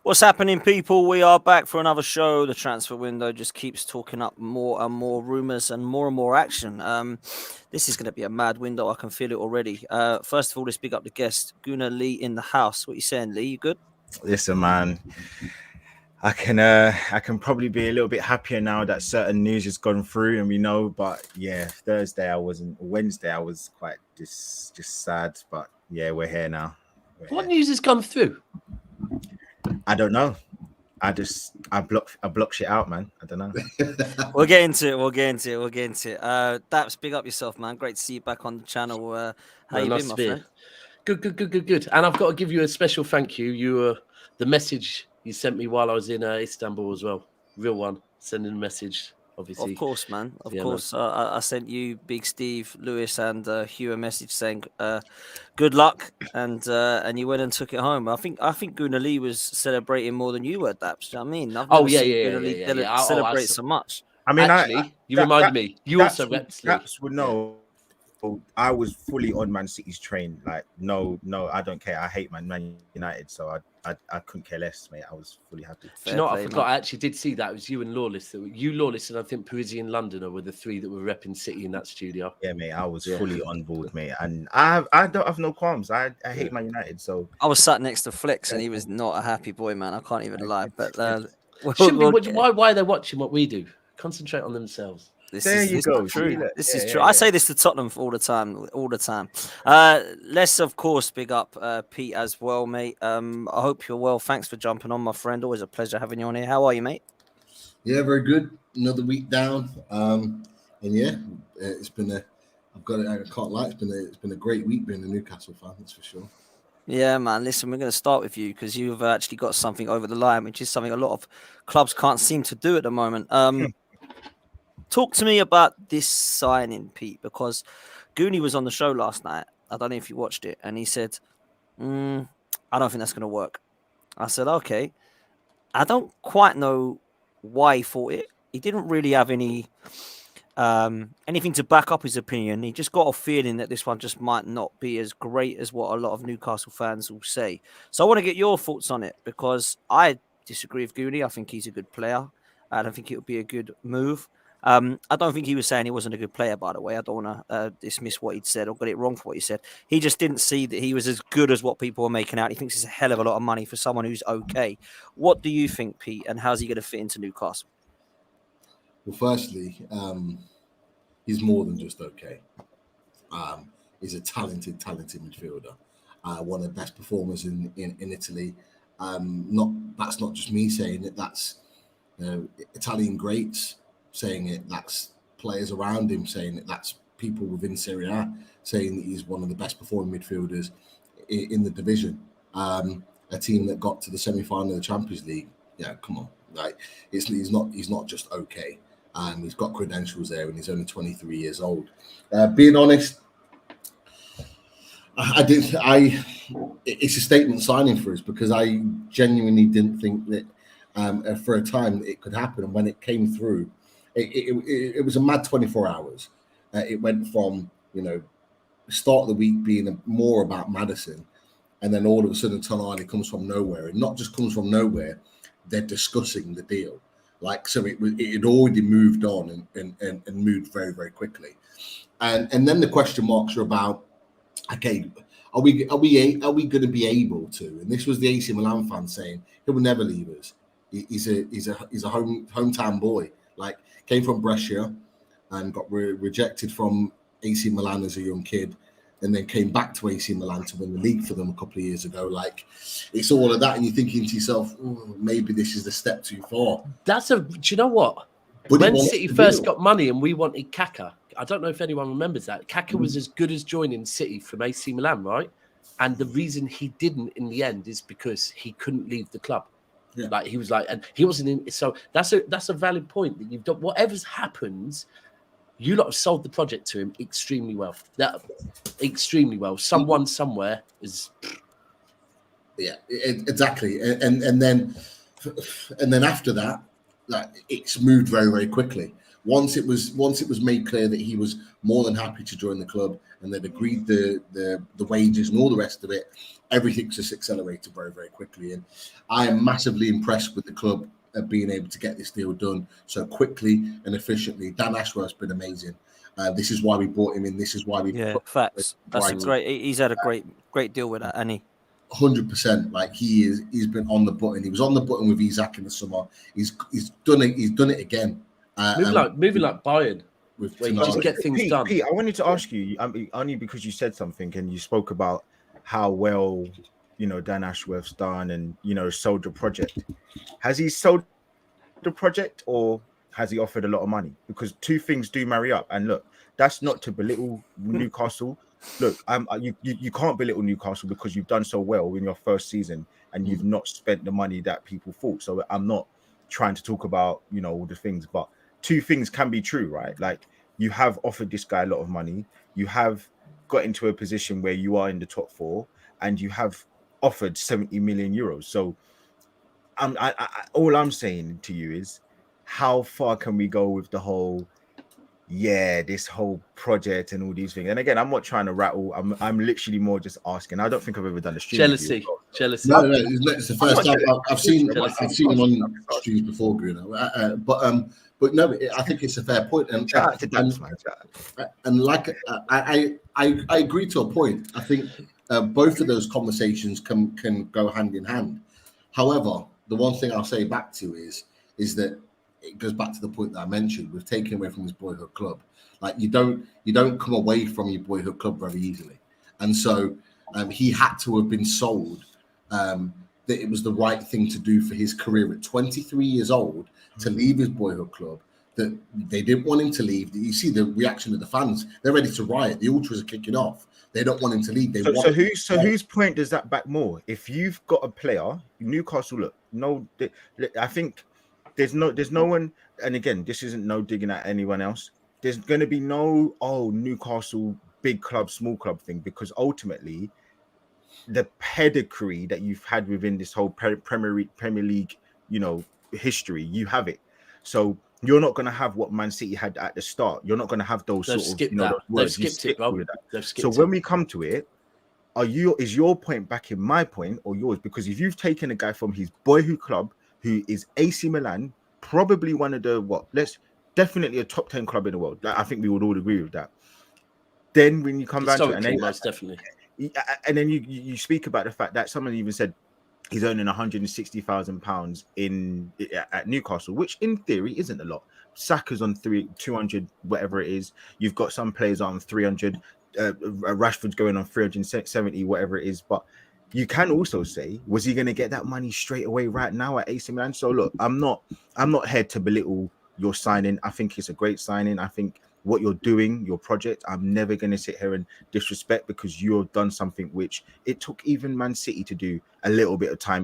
What's happening, people? We are back for another show. The transfer window just keeps talking up more and more rumours and more action. This is going to be a mad window. I can feel it already. First of all, let's big up the guest, Gunnar Lee in the house. What you saying, Lee? You good? Listen, man, I can probably be a little bit happier now that certain news has gone through, and we know. But yeah, Thursday I wasn't. Wednesday I was quite just sad. But yeah, we're here now. What news has come through? I don't know. I block shit out, man. I don't know. We'll get into it. Daps, big up yourself, man. Great to see you back on the channel. How you been, my friend? Good. And I've got to give you a special thank you. You were the message you sent me while I was in Istanbul as well. Real one. Sending a message, obviously. Of course, man. Of course. I sent you, Big Steve, Lewis, and Hugh a message saying good luck, and you went and took it home. I think Gunnar Lee was celebrating more than you were, Daps. You know what I mean? I've never seen Gunnar Lee celebrate so much. I mean, actually, you reminded me. You also Daps would know. I was fully on Man City's train. Like, no, I don't care. I hate Man United, so I couldn't care less, mate. I was fully happy. Do you know what I forgot? Man. I actually did see that. It was you and Lawless. You, Lawless, and I think Parisian Londoner were the three that were repping City in that studio. Yeah, mate. I was fully on board, mate. And I don't have no qualms. I hate Man United, so I was sat next to Flex, and he was not a happy boy, man. I can't even lie. But why are they watching what we do? Concentrate on themselves. This is true. This is true. I say this to Tottenham all the time. Let's of course big up Pete as well, mate. I hope you're well. Thanks for jumping on, my friend. Always a pleasure having you on here. How are you, mate? Yeah, very good. Another week down. And yeah, it's been I can't lie. It's been a great week being a Newcastle fan. That's for sure. Yeah, man. Listen, we're going to start with you because you've actually got something over the line, which is something a lot of clubs can't seem to do at the moment. Talk to me about this signing, Pete, because Goonie was on the show last night. I don't know if you watched it, and he said, I don't think that's going to work. I said, okay. I don't quite know why he thought it. He didn't really have anything to back up his opinion. He just got a feeling that this one just might not be as great as what a lot of Newcastle fans will say. So I want to get your thoughts on it, because I disagree with Goonie. I think he's a good player. I don't think it would be a good move. I don't think he was saying he wasn't a good player, by the way. I don't want to dismiss what he'd said or get it wrong for what he said. He just didn't see that he was as good as what people were making out. He thinks it's a hell of a lot of money for someone who's okay. What do you think, Pete, and how's he going to fit into Newcastle? Well, firstly, he's more than just okay. He's a talented midfielder. One of the best performers in Italy. That's not just me saying it. That's Italian greats saying it. That's players around him saying it. That's people within Serie A saying that he's one of the best performing midfielders in the division. A team that got to the semi-final of the Champions League. Yeah, come on. Like he's not just okay. He's got credentials there, and he's only 23 years old. Being honest, it's a statement signing for us, because I genuinely didn't think that for a time it could happen. And when it came through, it was a mad 24 hours. It went from, start of the week being more about Maddison, and then all of a sudden Tonali comes from nowhere, and not just comes from nowhere, they're discussing the deal. So it had already moved on and moved very, very quickly. And then the question marks are about, okay, are we going to be able to? And this was the AC Milan fan saying he will never leave us. He's a hometown boy. Like, came from Brescia and got rejected from AC Milan as a young kid, and then came back to AC Milan to win the league for them a couple of years ago. Like, it's all of that, and you're thinking to yourself, maybe this is the step too far. Do you know what? When City first got money and we wanted Kaka, I don't know if anyone remembers that. Kaka was as good as joining City from AC Milan, right? And the reason he didn't in the end is because he couldn't leave the club. Yeah. Like, he was like, and he wasn't in. So that's a valid point that you've done. Whatever's happens, you lot have sold the project to him extremely well. Extremely well. Someone somewhere is. Yeah, exactly. And then after that, like, it's moved very, very quickly. once it was made clear that he was more than happy to join the club and they'd agreed the wages and all the rest of it, everything just accelerated very, very quickly. And I am massively impressed with the club being able to get this deal done so quickly and efficiently. Dan Ashworth's been amazing. This is why we brought him in. This is why we facts. That's a great. He's had a great deal with that, and he 100%. Like he's been on the button. He was on the button with Isaac in the summer. He's done it. He's done it again. Moving like Bayern. Where you just get things done. Pete, I wanted to ask you, only because you said something and you spoke about how well, Dan Ashworth's done and, sold the project. Has he sold the project or has he offered a lot of money? Because two things do marry up. And look, that's not to belittle Newcastle. Look, you can't belittle Newcastle because you've done so well in your first season and you've not spent the money that people thought. So I'm not trying to talk about, all the things, but two things can be true, right? Like you have offered this guy a lot of money. You have got into a position where you are in the top four and you have offered 70 million euros. So all I'm saying to you is how far can we go with the whole, this whole project and all these things. And again, I'm not trying to rattle. I'm literally more just asking. I don't think I've ever done a stream. Jealousy. No, it's the first time I've seen him on streams before, Bruno. But no, I think it's a fair point. And like I agree to a point. I think both of those conversations can go hand in hand. However, the one thing I'll say back to is that it goes back to the point that I mentioned. We've taken away from his boyhood club. Like you don't come away from your boyhood club very easily, and so he had to have been sold that it was the right thing to do for his career at 23 years old to leave his boyhood club. That they didn't want him to leave. You see the reaction of the fans; they're ready to riot. The ultras are kicking off. They don't want him to leave. Whose point does that back more? If you've got a player, Newcastle. I think. There's no one, and again, this isn't no digging at anyone else. There's going to be no Newcastle big club, small club thing, because ultimately, the pedigree that you've had within this whole Premier League, history, you have it. So you're not going to have what Man City had at the start. You're not going to have those those words. They've skipped it, bro. So when we come to it, is your point backing my point or yours? Because if you've taken a guy from his boyhood club, who is AC Milan, probably one of the definitely a top 10 club in the world. I think we would all agree with that. Then when you come back to it, and then definitely, and then you speak about the fact that someone even said he's earning £160,000 at Newcastle, which in theory isn't a lot. Saka's on 200, whatever it is. You've got some players on 300. Rashford's going on 370, whatever it is, but. You can also say, was he going to get that money straight away right now at AC Milan? So look, I'm not here to belittle your signing. I think it's a great signing. I think what you're doing, your project, I'm never going to sit here and disrespect because you've done something which it took even Man City to do a little bit of time.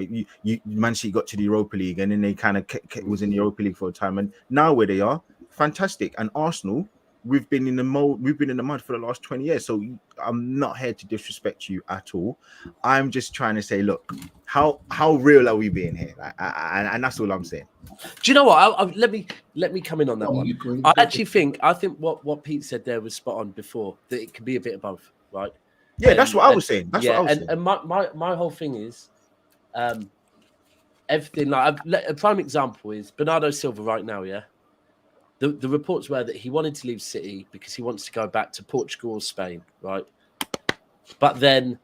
Man City got to the Europa League and then they kind of was in the Europa League for a time, and now where they are, fantastic. And Arsenal. We've been in the mud for the last 20 years. So I'm not here to disrespect you at all. I'm just trying to say, look, how real are we being here? And that's all I'm saying. Do you know what? Let me come in on that one. I think what Pete said there was spot on before, that it can be a bit of both, right? Yeah, that's what I was saying. And my whole thing is everything. Like a prime example is Bernardo Silva right now, yeah? The reports were that he wanted to leave City because he wants to go back to Portugal or Spain, right? But then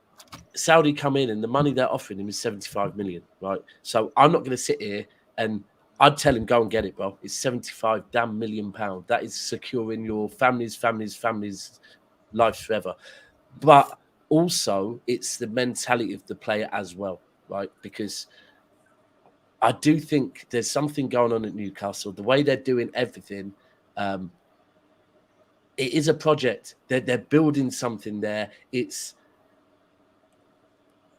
Saudi come in and the money they're offering him is 75 million, right? So I'm not going to sit here and I'd tell him, go and get it, bro. It's 75 damn million pounds. That is securing your family's lives forever. But also it's the mentality of the player as well, right? Because I do think there's something going on at Newcastle. The way they're doing everything, it is a project. They're building something there. It's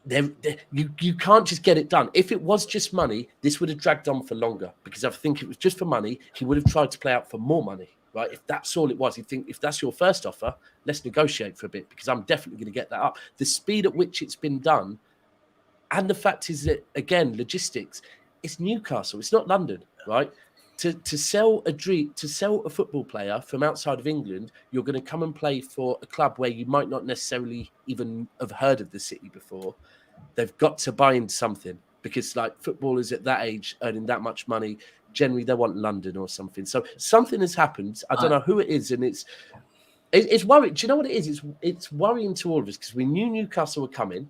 you can't just get it done. If it was just money, this would have dragged on for longer. Because I think it was just for money, he would have tried to play out for more money, right? If that's all it was, you think if that's your first offer, let's negotiate for a bit because I'm definitely going to get that up. The speed at which it's been done, and the fact is that again, logistics. It's Newcastle. It's not London, right? to sell a football player from outside of England, you're going to come and play for a club where you might not necessarily even have heard of the city before. They've got to buy into something, because like footballers at that age earning that much money, generally they want London or something. So something has happened. I don't know who it is, and it's worrying. Do you know what it is? It's worrying to all of us, because we knew Newcastle were coming.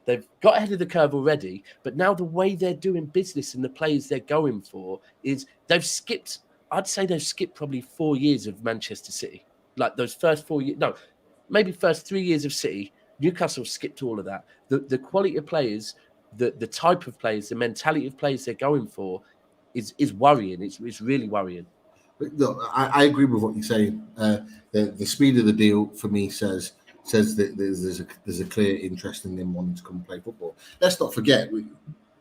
They've got ahead of the curve already, but now the way they're doing business and the players they're going for is I'd say they've skipped probably 4 years of Manchester City. Like those first 4 years, no, maybe first 3 years of City, Newcastle skipped all of that. The quality of players, the type of players, the mentality of players they're going for is worrying. It's really worrying. Look, I agree with what you're saying. The speed of the deal for me says that there's a clear interest in them wanting to come play football. Let's not forget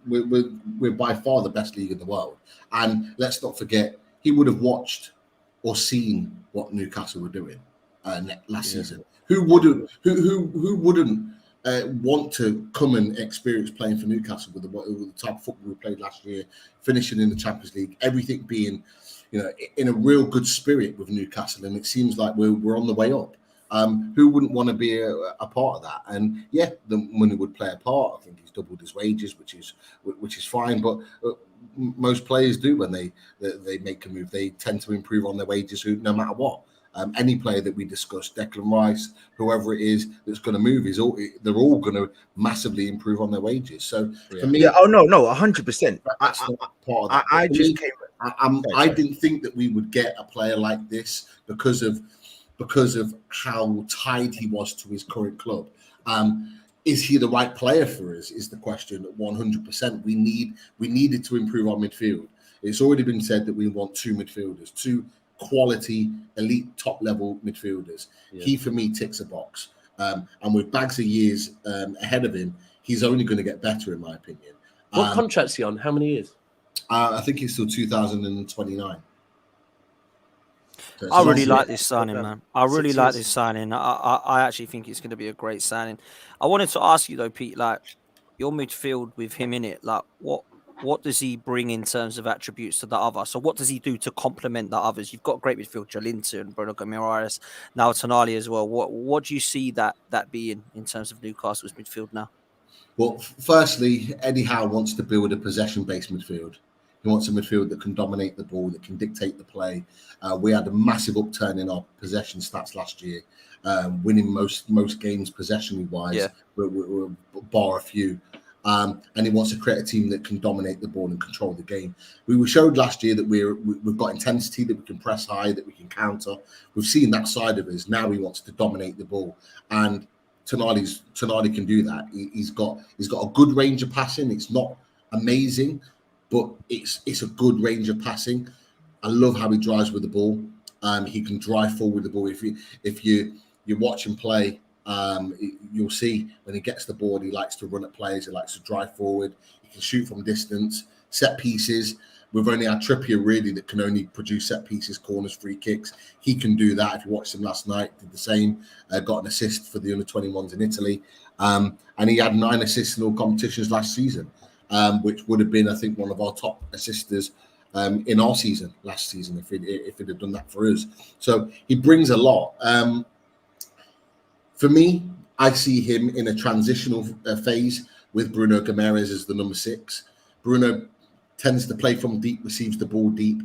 we're by far the best league in the world, and let's not forget he would have watched or seen what Newcastle were doing last season. Who wouldn't want to come and experience playing for Newcastle with the type of football we played last year, finishing in the Champions League, everything being, in a real good spirit with Newcastle, and it seems like we're on the way up. Who wouldn't want to be a part of that? And yeah, the money would play a part. I think he's doubled his wages, which is fine. But most players do when they make a move. They tend to improve on their wages, no matter what. Any player that we discuss, Declan Rice, whoever it is that's going to move, they're all going to massively improve on their wages. So for me, 100%. I didn't think that we would get a player like this because of how tied he was to his current club. Is he the right player for us? Is the question. 100%. We needed to improve our midfield. It's already been said that we want two midfielders, two quality, elite, top-level midfielders. Yeah. He, for me, ticks a box. And with bags of years ahead of him, he's only going to get better, in my opinion. What contract's he on? How many years? I think he's still 2029. So I really like this signing, man. I really like this signing. I actually think it's going to be a great signing. I wanted to ask you, though, Pete, like, your midfield with him in it, like, what does he bring in terms of attributes to the other? So what does he do to complement the others? You've got great midfield, Jolinton, Bruno Guimaraes, now Tonali as well. What do you see that being in terms of Newcastle's midfield now? Well, firstly, Eddie Howe wants to build a possession-based midfield. He wants a midfield that can dominate the ball, that can dictate the play. We had a massive upturn in our possession stats last year, winning most games possession-wise, bar a few. And he wants to create a team that can dominate the ball and control the game. We showed last year that we've got intensity, that we can press high, that we can counter. We've seen that side of us. Now he wants to dominate the ball, and Tonali can do that. He's got a good range of passing. It's not amazing, but it's a good range of passing. I love how he drives with the ball. He can drive forward with the ball. If you watch him play, you'll see when he gets the ball, he likes to run at players. He likes to drive forward. He can shoot from distance, set pieces. We've only had Trippier really that can only produce set pieces, corners, free kicks. He can do that. If you watched him last night, did the same. Got an assist for the under-21s in Italy. And he had 9 assists in all competitions last season, which would have been, I think, one of our top assisters in our season last season if he'd have done that for us. So he brings a lot. For me, I see him in a transitional phase with Bruno Guimaraes as the number 6. Bruno tends to play from deep, receives the ball deep,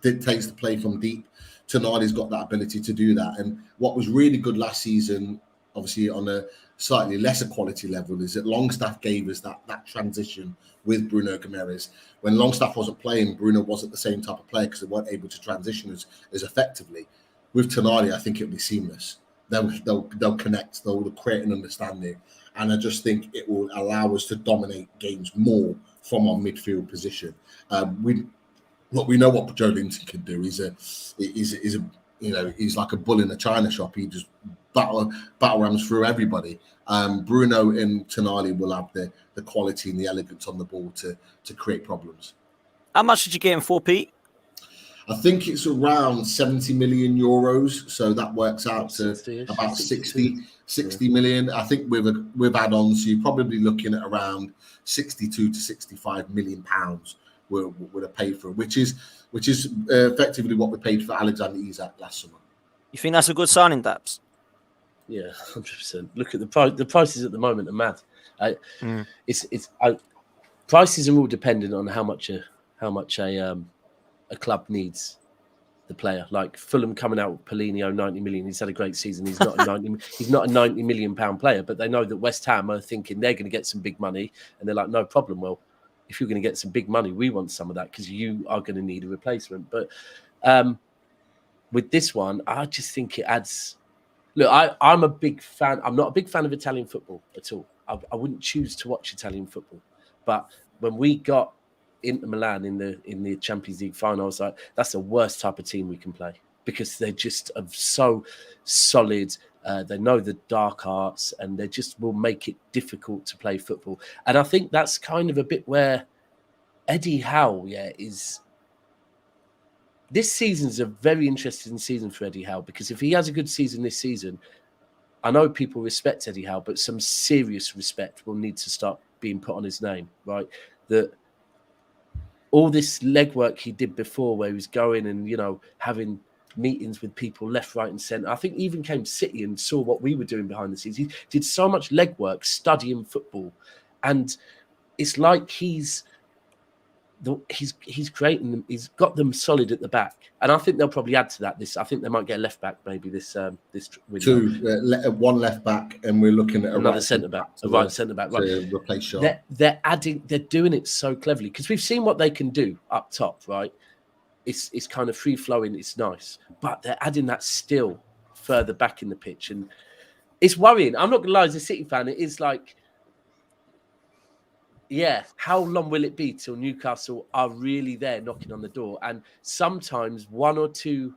dictates the play from deep. Tonali's got that ability to do that. And what was really good last season, obviously on a slightly lesser quality level, is that Longstaff gave us that transition with Bruno Guimaraes. When Longstaff wasn't playing, Bruno wasn't the same type of player because they weren't able to transition as effectively. With Tonali, I think it'll be seamless. They'll connect, they'll create an understanding, and I just think it will allow us to dominate games more from our midfield position. We know what Jolinton can do. He's like a bull in a china shop. He just battle rams through everybody. Bruno and Tonali will have the quality and the elegance on the ball to create problems. How much did you get him for, Pete? I think it's around 70 million euros, so that works out to about 60 million. I think with add-ons, you're probably looking at around 62 to 65 million pounds would have paid for it, which is which is effectively what we paid for Alexander Isak last summer. You think that's a good signing, Daps? Yeah, 100%. Look at the price. The prices at the moment are mad. Prices are all dependent on how much a club needs the player. Like Fulham coming out with Paulinho, 90 million. He's had a great season. He's not a 90 million pound player, but they know that West Ham are thinking they're going to get some big money, and they're like, no problem. Well, if you're going to get some big money, we want some of that because you are going to need a replacement. But with this one, I just think it adds. Look, I'm a big fan. I'm not a big fan of Italian football at all. I wouldn't choose to watch Italian football. But when we got Inter Milan in the Champions League final, I was like, that's the worst type of team we can play because they're just so solid. They know the dark arts, and they just will make it difficult to play football. And I think that's kind of a bit where Eddie Howe, is. This season's a very interesting season for Eddie Howe because if he has a good season this season, I know people respect Eddie Howe, but some serious respect will need to start being put on his name, right? That all this legwork he did before where he was going and, having meetings with people left, right and centre. I think he even came to City and saw what we were doing behind the scenes. He did so much legwork studying football. And it's like he's creating them. He's got them solid at the back, and I think they'll probably add to that. I think they might get a left back maybe this window. One left back, and we're looking at another centre back, a right centre back, right? To replace Shaw. They're doing it so cleverly because we've seen what they can do up top, right? It's kind of free flowing. It's nice, but they're adding that still further back in the pitch, and it's worrying. I'm not gonna lie, as a City fan, it is like. Yeah, how long will it be till Newcastle are really there knocking on the door? And sometimes one or two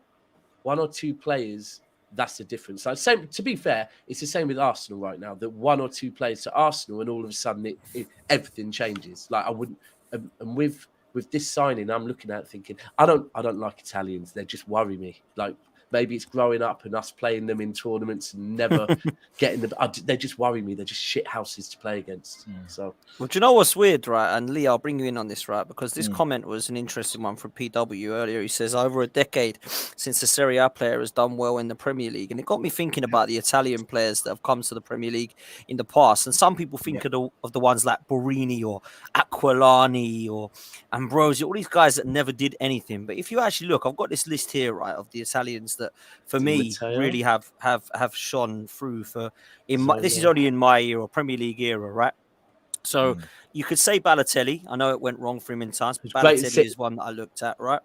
players, that's the difference. Like to be fair, it's the same with Arsenal right now. That one or two players to Arsenal, and all of a sudden everything changes. Like I wouldn't, and with this signing, I'm looking at it thinking I don't like Italians. They just worry me. Like maybe it's growing up and us playing them in tournaments and never getting them. They just worry me. They're just shit houses to play against. So, well, do you know what's weird, right? And Lee, I'll bring you in on this, right? Because this comment was an interesting one from PW earlier. He says, over a decade since the Serie A player has done well in the Premier League. And it got me thinking about the Italian players that have come to the Premier League in the past. And some people think of the ones like Borini or Aquilani or Ambrosio, all these guys that never did anything. But if you actually look, I've got this list here, right, of the Italians that for me really have shone through this is only in my era, Premier League era, right? So you could say Balotelli. I know it went wrong for him in times, but Balotelli is one that I looked at, right?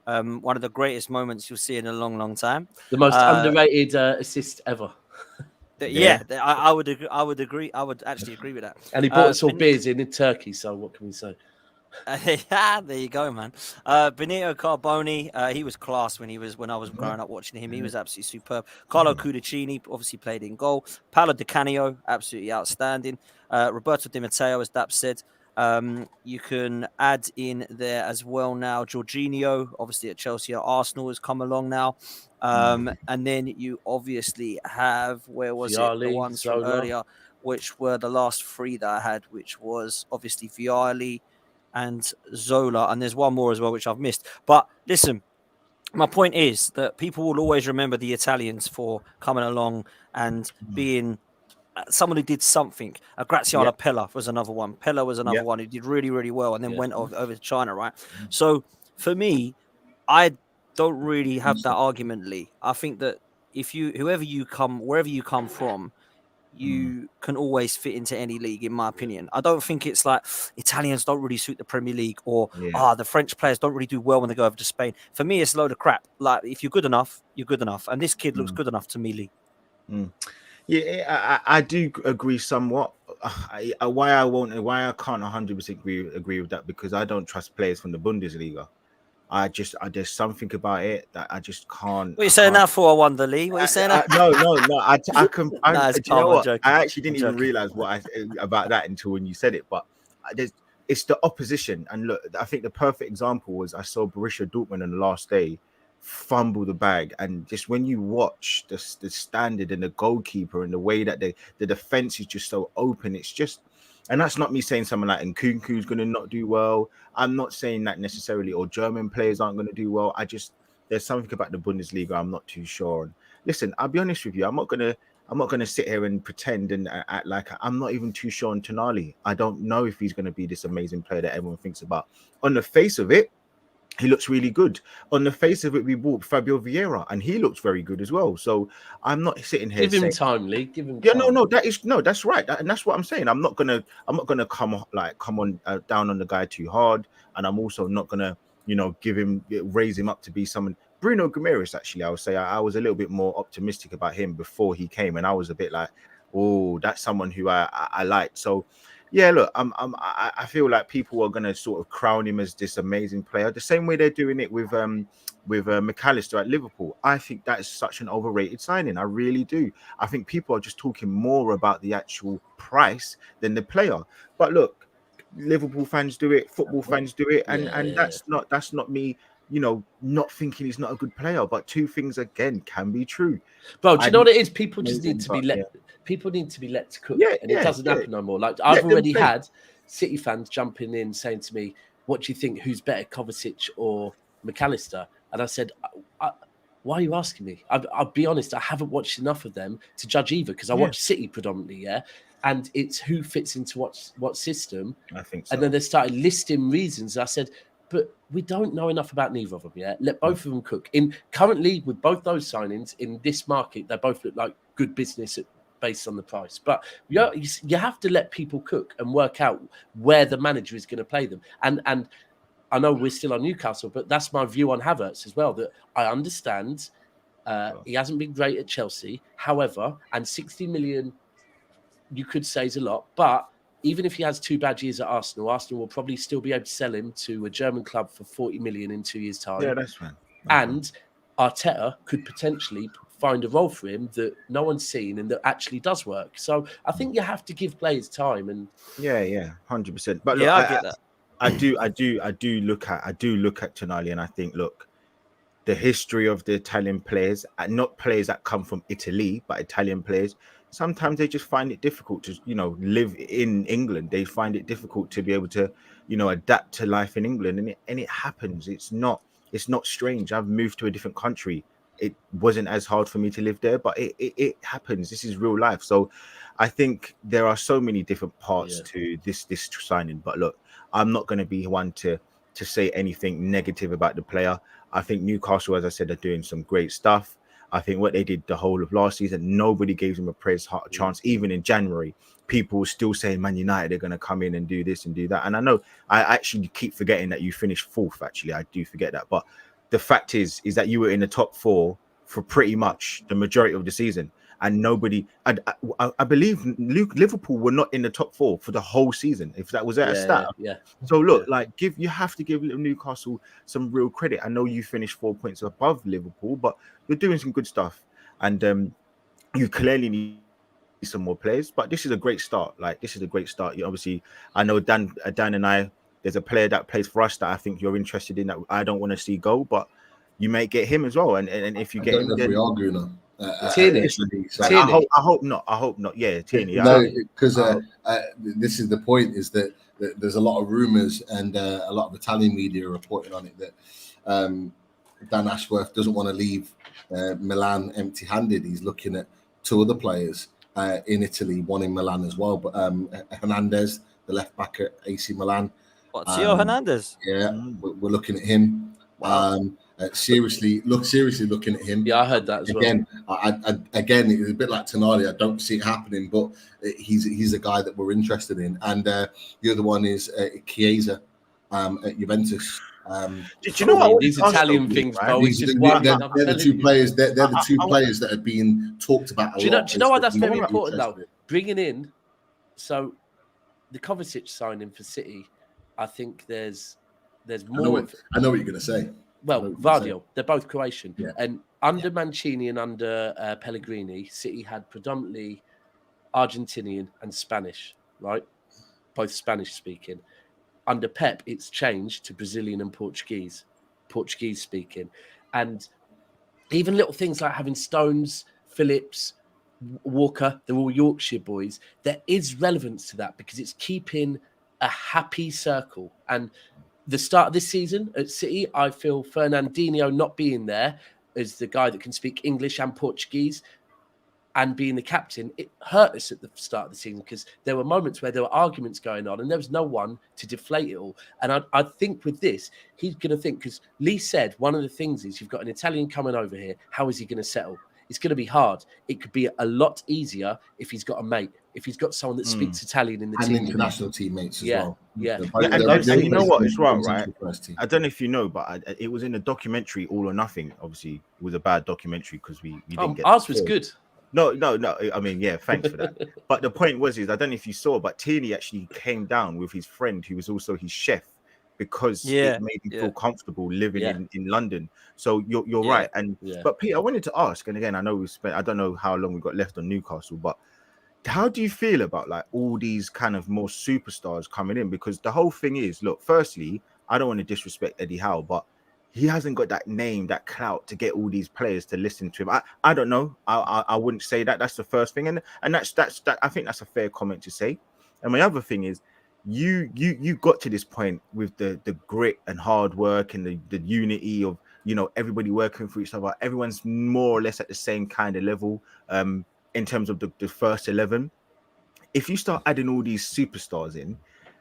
One of the greatest moments you'll see in a long, long time. The most underrated assist ever. I would agree. I would actually agree with that. And he bought us all beers in Turkey. So what can we say? There you go, man. Benito Carboni, he was class when I was growing up watching him. He was absolutely superb. Carlo Cudicini obviously played in goal. Paolo Di Canio, absolutely outstanding. Roberto Di Matteo, as Dap said. You can add in there as well now. Jorginho, obviously at Chelsea, at Arsenal, has come along now. And then you obviously have, where was Vialli, it? The ones from earlier, which were the last three that I had, which was obviously Vialli and Zola, and there's one more as well which I've missed. But listen, my point is that people will always remember the Italians for coming along and being someone who did something. Graziano Pella was another one. Pella was another one who did really, really well and then went over to China, right? So for me, I don't really have that argument, Lee. I think that wherever you come from, you can always fit into any league, in my opinion. I don't think it's like Italians don't really suit the Premier League or the French players don't really do well when they go over to Spain. For me, it's a load of crap. Like, if you're good enough, you're good enough. And this kid looks good enough to me, Lee. Yeah, I do agree somewhat. Why I can't 100% agree with that, because I don't trust players from the Bundesliga. There's something about it that I just can't. What are you saying that for, I wonder, Lee? What are you saying that? No. I can. I actually didn't even joking. realize about that until when you said it. But it's the opposition. And look, I think the perfect example was I saw Borussia Dortmund on the last day fumble the bag, and just when you watch the standard and the goalkeeper and the way that the defense is just so open, it's just And that's not me saying someone like Nkunku's going to not do well. I'm not saying that necessarily, or German players aren't going to do well. There's something about the Bundesliga I'm not too sure on. Listen, I'll be honest with you. I'm not gonna sit here and pretend and act like I'm not even too sure on Tonali. I don't know if he's going to be this amazing player that everyone thinks about. On the face of it, he looks really good. On the face of it, we bought Fabio Vieira, and he looks very good as well. So I'm not sitting here Give him saying, time, Lee. Give him yeah, time. that's right, and that's what I'm saying. I'm not gonna come on down on the guy too hard, and I'm also not gonna raise him up to be someone. Bruno Guimaraes, actually, I would say I was a little bit more optimistic about him before he came, and I was a bit like, oh, that's someone who I like. So, yeah, look, I feel like people are gonna sort of crown him as this amazing player, the same way they're doing it with McAllister at Liverpool. I think that is such an overrated signing. I really do. I think people are just talking more about the actual price than the player. But look, Liverpool fans do it, football fans do it, and that's not me, not thinking he's not a good player. But two things again can be true. Bro, do you know what it is? People just need to be let. Yeah. People need to be let to cook, and it doesn't happen no more. Like I've already had City fans jumping in saying to me, "What do you think? Who's better, Kovacic or McAllister?" And I said, why are you asking me? I'll be honest, I haven't watched enough of them to judge either, because I watch City predominantly, and it's who fits into what system. I think so. And then they started listing reasons. I said, but we don't know enough about neither of them yet. Let both of them cook. Currently, with both those signings in this market, they both look like good business based on the price. But you have to let people cook and work out where the manager is going to play them. And I know we're still on Newcastle, but that's my view on Havertz as well, that I understand he hasn't been great at Chelsea. However, and 60 million, you could say is a lot, but even if he has 2 bad years at Arsenal will probably still be able to sell him to a German club for 40 million in 2 years' time. Yeah, that's fine. And Arteta could potentially find a role for him that no one's seen and that actually does work. So I think you have to give players time. And 100%. But look, I get that. I do look at Tonali, and I think, look, the history of the Italian players, not players that come from Italy, but Italian players, sometimes they just find it difficult to, live in England. They find it difficult to be able to, adapt to life in England, and it happens. It's not strange. I've moved to a different country. It wasn't as hard for me to live there, but it happens. This is real life. So I think there are so many different parts to this signing. But look, I'm not going to be one to say anything negative about the player. I think Newcastle, as I said, are doing some great stuff. I think what they did the whole of last season, nobody gave them a chance. Even in January, people were still saying Man United are going to come in and do this and do that. And I know I actually keep forgetting that you finished 4th. Actually, I do forget that. But the fact is that you were in the top 4 for pretty much the majority of the season. And nobody, I believe Liverpool were not in the top 4 for the whole season, if that was a stat. Yeah. So look, you have to give Newcastle some real credit. I know you finished 4 points above Liverpool, but you're doing some good stuff, and you clearly need some more players. But this is a great start. Obviously, I know Dan and I. There's a player that plays for us that I think you're interested in that I don't want to see go, but you may get him as well. And if you get him, then we are Guna. Tierney. I hope not. Yeah, Tierney. No, because this is the point: is that there's a lot of rumours and a lot of Italian media are reporting on it that Dan Ashworth doesn't want to leave Milan empty-handed. He's looking at 2 other players in Italy, one in Milan as well. But Hernandez, the left back at AC Milan. Theo Hernandez. Yeah, we're looking at him. Wow. Seriously looking at him. Yeah, I heard that as well. Again, it was a bit like Tonali. I don't see it happening, but he's a guy that we're interested in. And the other one is Chiesa at Juventus. Do you know what these Italian things, bro? They're the 2 players. They're the 2 players that have been talked about a lot. Do you know why that's very important though? Bringing in, so the Kovacic signing for City, I think there's more. I know what you're going to say. Well, Vardio, they're both Croatian. Yeah. And under Mancini and under Pellegrini, City had predominantly Argentinian and Spanish, right? Both Spanish speaking. Under Pep, it's changed to Brazilian and Portuguese speaking. And even little things like having Stones, Phillips, Walker, they're all Yorkshire boys. There is relevance to that because it's keeping a happy circle. And the start of this season at City, I feel Fernandinho not being there as the guy that can speak English and Portuguese and being the captain, it hurt us at the start of the season because there were moments where there were arguments going on and there was no one to deflate it all. And I think with this, he's going to think, because Lee said one of the things is you've got an Italian coming over here. How is he going to settle? It's going to be hard. It could be a lot easier if he's got a mate, if he's got someone that speaks Italian in the team. And international teammates as well. Yeah. And you know what? It's wrong, right? I don't know if you know, but it was in a documentary, All or Nothing. Obviously, it was a bad documentary because we didn't get ours was good. No. I mean, yeah, thanks for that. But the point was, I don't know if you saw, but Tierney actually came down with his friend who was also his chef because it made him feel comfortable living in London. So you're right. And but Pete, I wanted to ask, and again, I know I don't know how long we got left on Newcastle, but how do you feel about like all these kind of more superstars coming in? Because the whole thing is, look, firstly, I don't want to disrespect Eddie Howe, but he hasn't got that name, that clout to get all these players to listen to him. I don't know. I wouldn't say that. That's the first thing, and that's I think that's a fair comment to say. And my other thing is, you got to this point with the grit and hard work and the unity of, you know, everybody working for each other. Everyone's more or less at the same kind of level in terms of the first 11. If you start adding all these superstars in,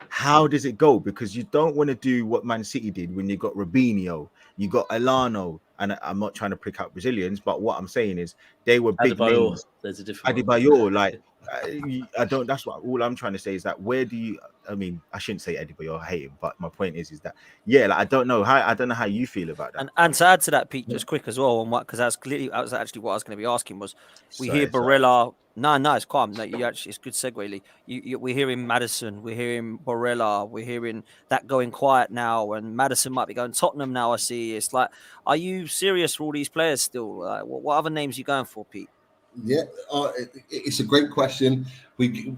how does it go? Because you don't want to do what Man City did when you got Robinho, you got Elano, and I'm not trying to prick out Brazilians, but what I'm saying is they were big names. There's a different Adebayor, like I don't. That's what all I'm trying to say is that where do you? I mean, I shouldn't say Adebayor, I hate him, but my point is that like I don't know how you feel about that. And to add to that, Pete, just quick as well, on what, because that was actually what I was going to be asking was we hear Barella. No, it's calm. No, it's a good segue, Lee. We're hearing Maddison, we're hearing Barella, we're hearing that going quiet now, and Maddison might be going Tottenham now. I see. It's like, are you serious for all these players still? What other names are you going for, Pete? Yeah, it's a great question. We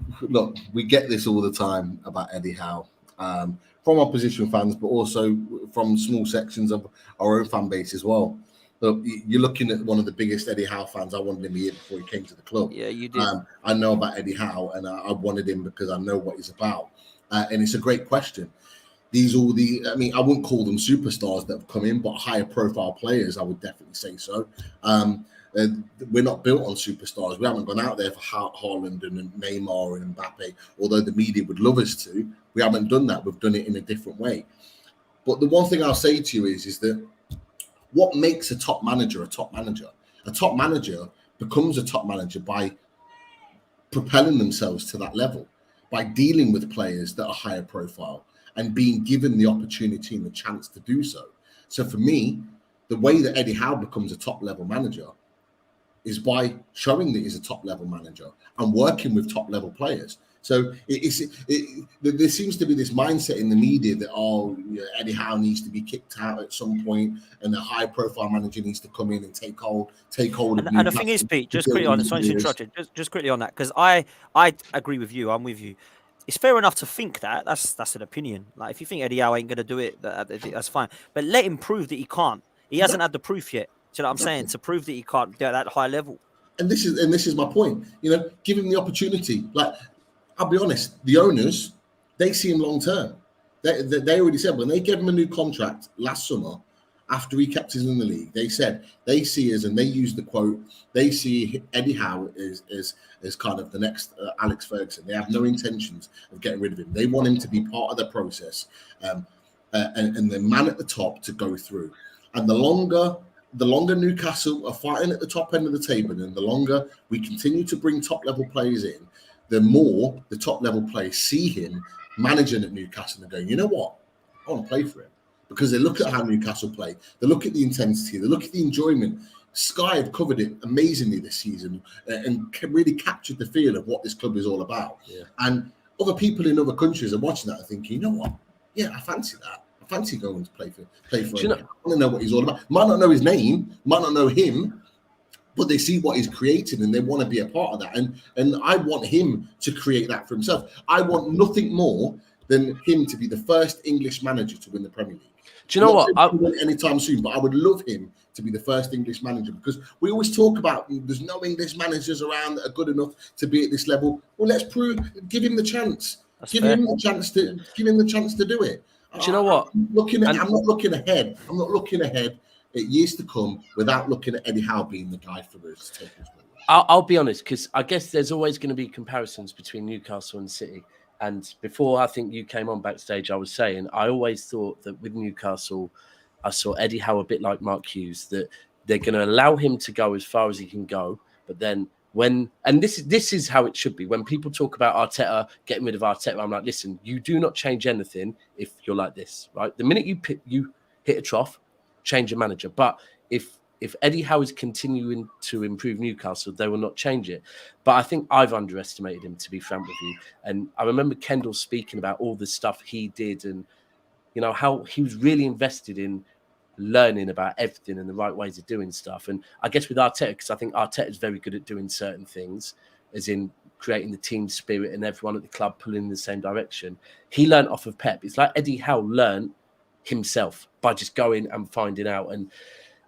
get this all the time about Eddie Howe from opposition fans, but also from small sections of our own fan base as well. Look, you're looking at one of the biggest Eddie Howe fans. I wanted him here before he came to the club. Yeah, you did. I know about Eddie Howe, and I wanted him because I know what he's about. And it's a great question. I wouldn't call them superstars that have come in, but higher profile players, I would definitely say so. We're not built on superstars. We haven't gone out there for Haaland and Neymar and Mbappe, although the media would love us to. We haven't done that. We've done it in a different way. But the one thing I'll say to you is that what makes a top manager a top manager? A top manager becomes a top manager by propelling themselves to that level, by dealing with players that are higher profile and being given the opportunity and the chance to do so. So for me, the way that Eddie Howe becomes a top level manager is by showing that he's a top level manager and working with top level players. So there seems to be this mindset in the media that Eddie Howe needs to be kicked out at some point, and the high profile manager needs to come in and take hold. And the thing is, Pete, just quickly on just quickly on that, because I agree with you. I'm with you. It's fair enough to think that. That's an opinion. Like, if you think Eddie Howe ain't going to do it, that's fine. But let him prove that he can't. He hasn't had the proof yet. Do you know what I'm saying? To prove that he can't do at that high level. And this is my point. You know, give him the opportunity. Like, I'll be honest, the owners, they see him long term. They already said when they gave him a new contract last summer, after he kept us in the league, they said they see us, and they used the quote, they see Eddie Howe as kind of the next Alex Ferguson. They have no intentions of getting rid of him. They want him to be part of the process, and the man at the top to go through. And the longer Newcastle are fighting at the top end of the table, and the longer we continue to bring top level players in, the more the top level players see him managing at Newcastle and going, you know what, I want to play for him. Because they look at how Newcastle play, they look at the intensity, they look at the enjoyment. Sky have covered it amazingly this season and really captured the feel of what this club is all about. Yeah. And other people in other countries are watching that and thinking, you know what, yeah, I fancy that. I fancy going to play for him. I want to know what he's all about. Might not know his name, might not know him, but they see what he's created and they want to be a part of that. And I want him to create that for himself. I want nothing more than him to be the first English manager to win the Premier League. Do you know what? Anytime soon, but I would love him to be the first English manager, because we always talk about there's no English managers around that are good enough to be at this level. Well, give him the chance. Give him the chance to do it. Do you know what? I'm not looking ahead. I'm not looking ahead at years to come without looking at Eddie Howe being the guy for us to take us forward. I'll be honest, because I guess there's always going to be comparisons between Newcastle and City. And before I think you came on backstage, I was saying I always thought that with Newcastle, I saw Eddie Howe a bit like Mark Hughes, that they're going to allow him to go as far as he can go. But then this is how it should be. When people talk about Arteta, getting rid of Arteta, I'm like, listen, you do not change anything if you're like this, right? The minute you hit a trough, change your manager. But if Eddie Howe is continuing to improve Newcastle, they will not change it. But I think I've underestimated him, to be frank with you. And I remember Kendall speaking about all the stuff he did and, you know, how he was really invested in learning about everything and the right ways of doing stuff. And I guess with Arteta, because I think Arteta is very good at doing certain things, as in creating the team spirit and everyone at the club pulling in the same direction. He learned off of Pep. It's like Eddie Howe learned himself by just going and finding out. And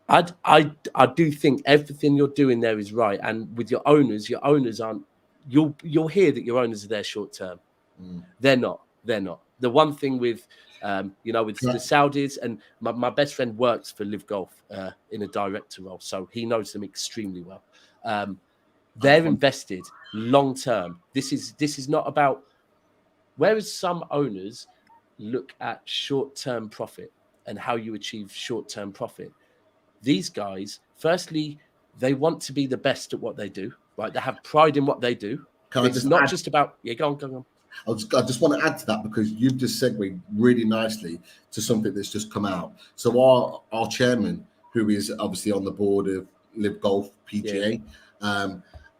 I do think everything you're doing there is right. And with your owners aren't. You'll hear that your owners are there short term. They're not. The one thing with with the Saudis, and my best friend works for Live Golf in a director role, so he knows them extremely well. They're invested long term. This is not about. Whereas some owners look at short term profit and how you achieve short term profit. These guys, firstly, they want to be the best at what they do, right? They have pride in what they do. It's not just about... Yeah, go on. I just want to add to that, because you've just segued really nicely to something that's just come out. So our chairman, who is obviously on the board of Live Golf PGA,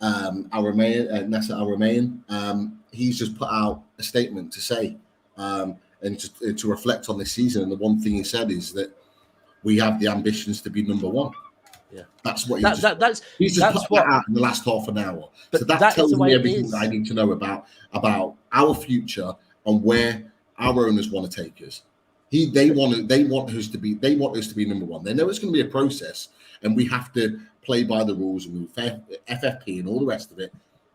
Nasser Al-Rumayyan, he's just put out a statement to say, and to reflect on this season. And the one thing he said is that we have the ambitions to be number one. Yeah, that's what he's just put that out in the last half an hour. So that tells me everything that I need to know about our future and where our owners want to take us. They want us to be number one. They know it's going to be a process, and we have to play by the rules and FFP and all the rest of it.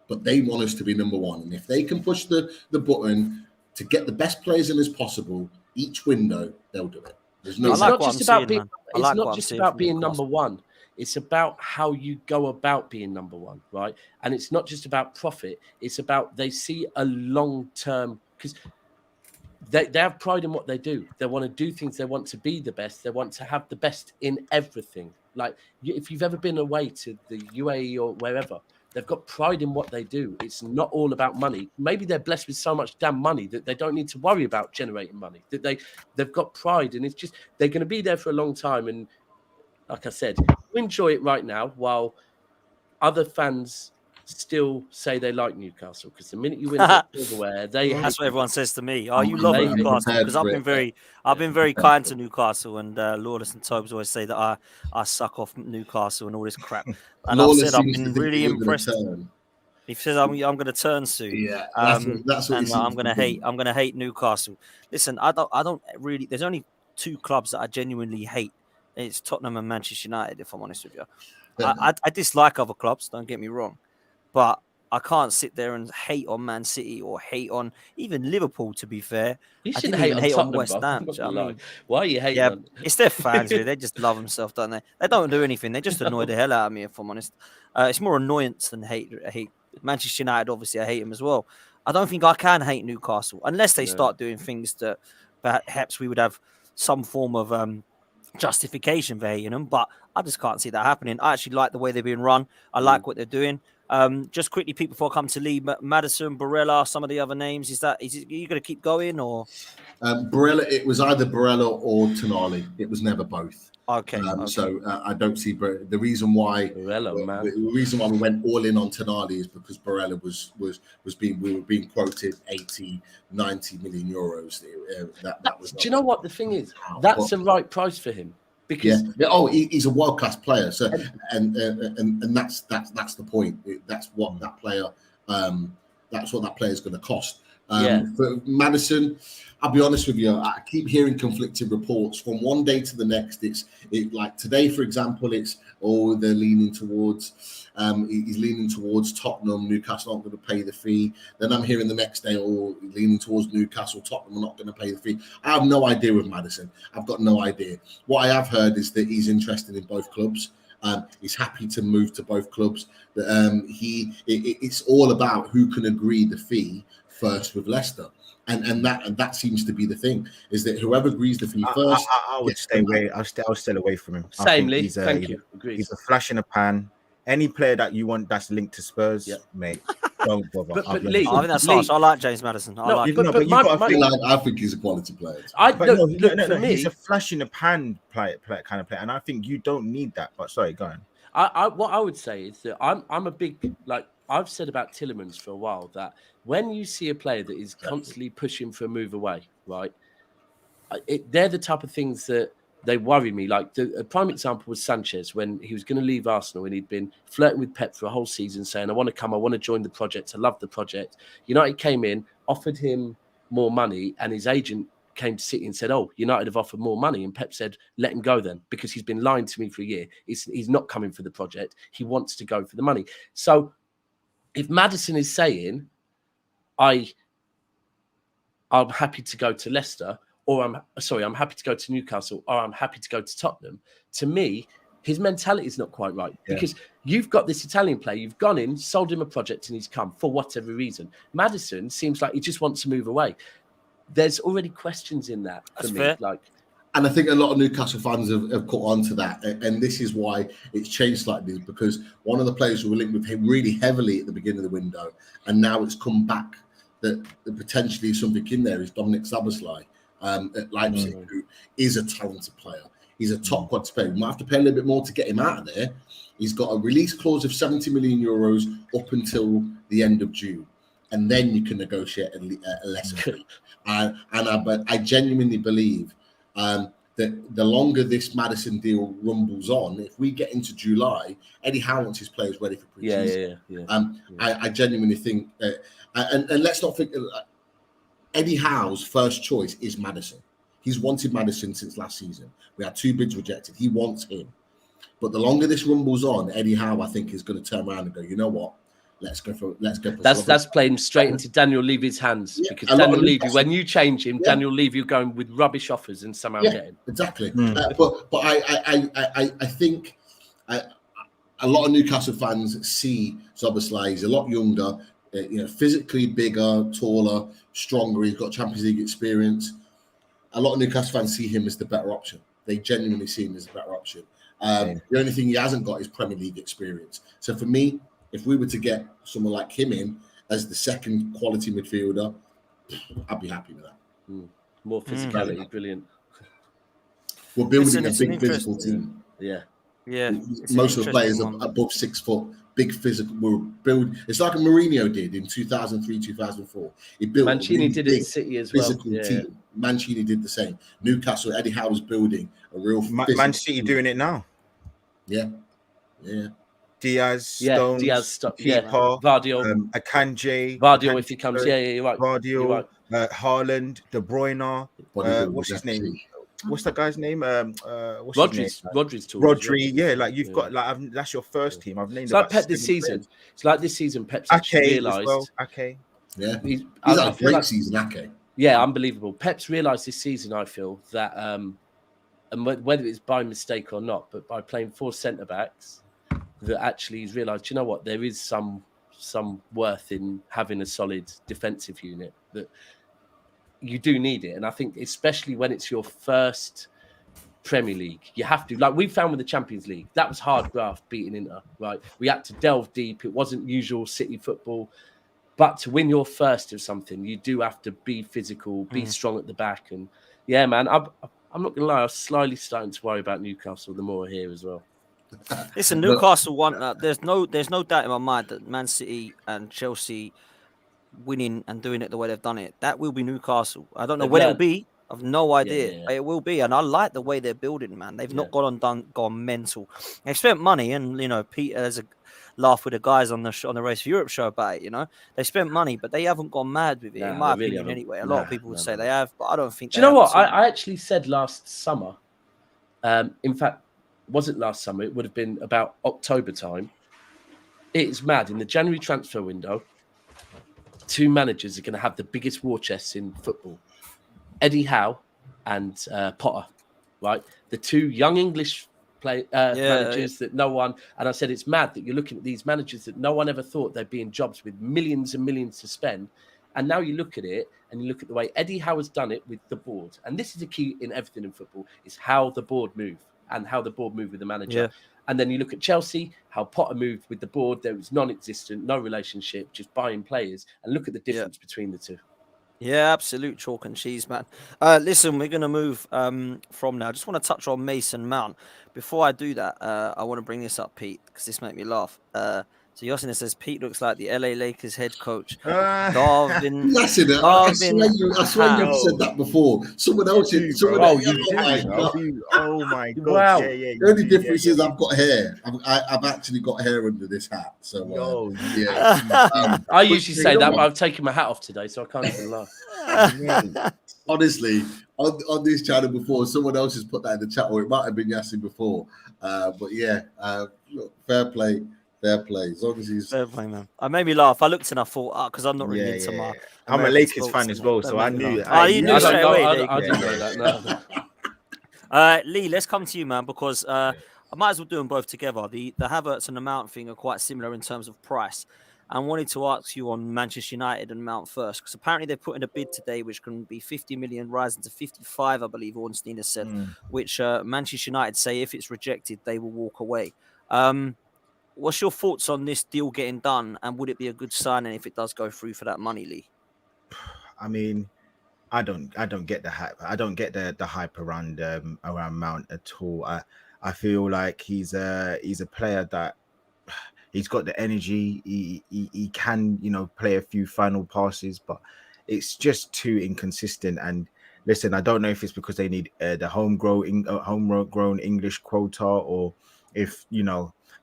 But they want us to be number one, and if they can push the button to get the best players in as possible each window, they'll do it. It's not just about being number one. It's about how you go about being number one, right? And it's not just about profit. It's about they see a long-term, because they have pride in what they do. They want to do things. They want to be the best. They want to have the best in everything. Like if you've ever been away to the UAE or wherever, they've got pride in what they do. It's not all about money. Maybe they're blessed with so much damn money that they don't need to worry about generating money. That they've got pride, and it's just they're going to be there for a long time. And like I said, enjoy it right now while other fans still say they like Newcastle, because the minute you win silverware, that's what everyone says to me. Oh, you love Newcastle, because I've been very kind to Newcastle, and Lawless and Tobes always say that I suck off Newcastle and all this crap. And I've said I've been really impressed. He says I'm going to turn soon. Yeah, that's what and I'm going to hate Newcastle. Listen, I don't really. There's only two clubs that I genuinely hate. It's Tottenham and Manchester United, if I'm honest with you. I dislike other clubs, don't get me wrong. But I can't sit there and hate on Man City or hate on even Liverpool, to be fair. You shouldn't hate on West Ham. Why are you hating on? It's their fans, really. They just love themselves, don't they? They don't do anything. They just annoy the hell out of me, if I'm honest. It's more annoyance than hate. Manchester United, obviously, I hate them as well. I don't think I can hate Newcastle unless they start doing things that perhaps we would have some form of justification for hating them. But I just can't see that happening. I actually like the way they're being run. I like what they're doing. Just quickly, Pete, before I come to Lee, Maddison, Barella, some of the other names. Are you going to keep going, or Barella? It was either Barella or Tonali. It was never both. Okay. So I don't see the reason why. Barella, man. The reason why we went all in on Tonali is because Barella we were being quoted 80, 90 million euros. That was. Do you know what the thing is? That's the right price for him. Because he's a world class player. So and that's the point. That's what that player. That's what that player is going to cost. For Maddison, I'll be honest with you, I keep hearing conflicting reports from one day to the next. It's like today, for example, they're leaning towards he's leaning towards Tottenham. Newcastle aren't going to pay the fee. Then I'm hearing the next day, he's leaning towards Newcastle. Tottenham are not going to pay the fee. I have no idea with Maddison. I've got no idea. What I have heard is that he's interested in both clubs. He's happy to move to both clubs. It's all about who can agree the fee first with Leicester. And that seems to be the thing, is that whoever agrees the fee first. I would stay away. I'll stay away from him. Same, Lee. Thank you. Agreed. He's a flash in the pan. Any player that you want that's linked to Spurs, mate, don't bother. But Lee, I think that's harsh. I like James Maddison. I think he's a quality player. He's a flash in the pan player, kind of player, and I think you don't need that. But sorry, go on. What I would say is that I'm a big, like I've said about Tielemans for a while, that when you see a player that is constantly pushing for a move away, right, they're the type of things that they worry me. Like a prime example was Sanchez when he was going to leave Arsenal and he'd been flirting with Pep for a whole season, saying, I want to join the project. I love the project. United came in, offered him more money, and his agent came to City and said, United have offered more money. And Pep said, let him go then, because he's been lying to me for a year. He's not coming for the project. He wants to go for the money. So if Maddison is saying, I'm happy to go to Leicester, or I'm happy to go to Newcastle, or I'm happy to go to Tottenham, to me, his mentality is not quite right. Because you've got this Italian player, you've gone in, sold him a project, and he's come for whatever reason. Maddison seems like he just wants to move away. There's already questions in that for me. Fair. And I think a lot of Newcastle fans have caught on to that. And this is why it's changed slightly, because one of the players who were linked with him really heavily at the beginning of the window, and now it's come back that potentially something in there, is Dominic Szoboszlai at Leipzig, who is a talented player. He's a top quality player. We might have to pay a little bit more to get him out of there. He's got a release clause of 70 million euros up until the end of June. And then you can negotiate a lesser fee. But I genuinely believe that the longer this Maddison deal rumbles on, if we get into July, Eddie Howe wants his players ready for pre-season. I genuinely think, and let's not think, Eddie Howe's first choice is Maddison. He's wanted Maddison since last season. We had 2 bids rejected. He wants him. But the longer this rumbles on, Eddie Howe, I think, is going to turn around and go, you know what? Let's go for that's playing straight into Daniel Levy's hands, because Daniel Levy, when you change him, Daniel Levy going with rubbish offers and somehow get him. Exactly. But I think a lot of Newcastle fans see Szoboszlai. He's a lot younger, physically bigger, taller, stronger. He's got Champions League experience. A lot of Newcastle fans see him as the better option. They genuinely see him as the better option. The only thing he hasn't got is Premier League experience. So for me, if we were to get someone like him in as the second quality midfielder, I'd be happy with that. More physicality, brilliant. We're building a big physical team. Yeah. Most of the players are above 6 foot, big physical. It's like Mourinho did in 2003, 2004. He built Mancini did it in City as well. Physical team. Mancini did the same. Newcastle, Eddie Howe was building a real. Man City doing it now. Yeah. Diaz, Stones, Keeper, Vardio, Akanji, Vardio if he comes. You're right. Vardio, Haaland, De Bruyne. What's his name? What's that guy's name? Rodri's too. Rodri, like you've got that's your first team. I've named. It's like Pep this season. It's like this season. Pep's actually realised. He's had a great season. Ake. Yeah, unbelievable. Pep's realised this season, I feel, that and whether it's by mistake or not, but by playing 4 centre backs, that actually he's realised, you know what, there is some worth in having a solid defensive unit, that you do need it. And I think especially when it's your first Premier League, you have to, like we found with the Champions League, that was hard graft beating Inter, right? We had to delve deep. It wasn't usual City football. But to win your first of something, you do have to be physical, be strong at the back. And yeah, man, I'm not going to lie, I'm slightly starting to worry about Newcastle the more I hear as well. Listen, Newcastle want that. There's no doubt in my mind that Man City and Chelsea winning and doing it the way they've done it, that will be Newcastle. I don't know when it'll be. I've no idea. It will be, and I like the way they're building, man. They've not gone mental. They spent money, and Peter, laugh with the guys on the Race for Europe show about it. You know, they spent money, but they haven't gone mad with it, in my opinion. Anyway, a lot of people would say they have, but I don't think. Do you know what? I actually said last summer. In fact, was it last summer? It would have been about October time. It is mad. In the January transfer window, 2 managers are going to have the biggest war chests in football. Eddie Howe and Potter, right? The 2 young English managers that no one... And I said, it's mad that you're looking at these managers that no one ever thought they'd be in jobs with millions and millions to spend. And now you look at it and you look at the way Eddie Howe has done it with the board. And this is the key in everything in football, is how the board move and how the board move with the manager. Yeah. And then you look at Chelsea, how Potter moved with the board. There was non-existent, no relationship, just buying players. And look at the difference between the 2. Yeah, absolute chalk and cheese, man. Listen, we're going to move from now. I just want to touch on Mason Mount. Before I do that, I want to bring this up, Pete, because this made me laugh. So Yossina says, Pete looks like the LA Lakers head coach. Darwin. That's it. I swear you've said that before. Someone else. Oh my God. Wow. Yeah. The only difference is I've got hair. I've actually got hair under this hat. So, I usually say that, but I've taken my hat off today, so I can't even laugh. Honestly, on this channel before, someone else has put that in the chat, or it might have been Yassin before. But yeah, look, fair play. Fair play. As long as he's fair play, man. I made me laugh. I looked and I thought, because I'm not really into my. I'm a Lakers fan as well, so I knew. You knew straight away. I didn't know that. No. Lee, let's come to you, man, because I might as well do them both together. The Havertz and the Mount thing are quite similar in terms of price. I wanted to ask you on Manchester United and Mount first, because apparently they're putting a bid today, which can be 50 million, rising to 55, I believe Ornstein has said, which Manchester United say if it's rejected, they will walk away. What's your thoughts on this deal getting done, and would it be a good signing if it does go through for that money, Lee? I mean, I don't get the hype. I don't get the hype around Mount at all. I feel like he's a player that he's got the energy. He can play a few final passes, but it's just too inconsistent. And listen, I don't know if it's because they need the homegrown English quota, or if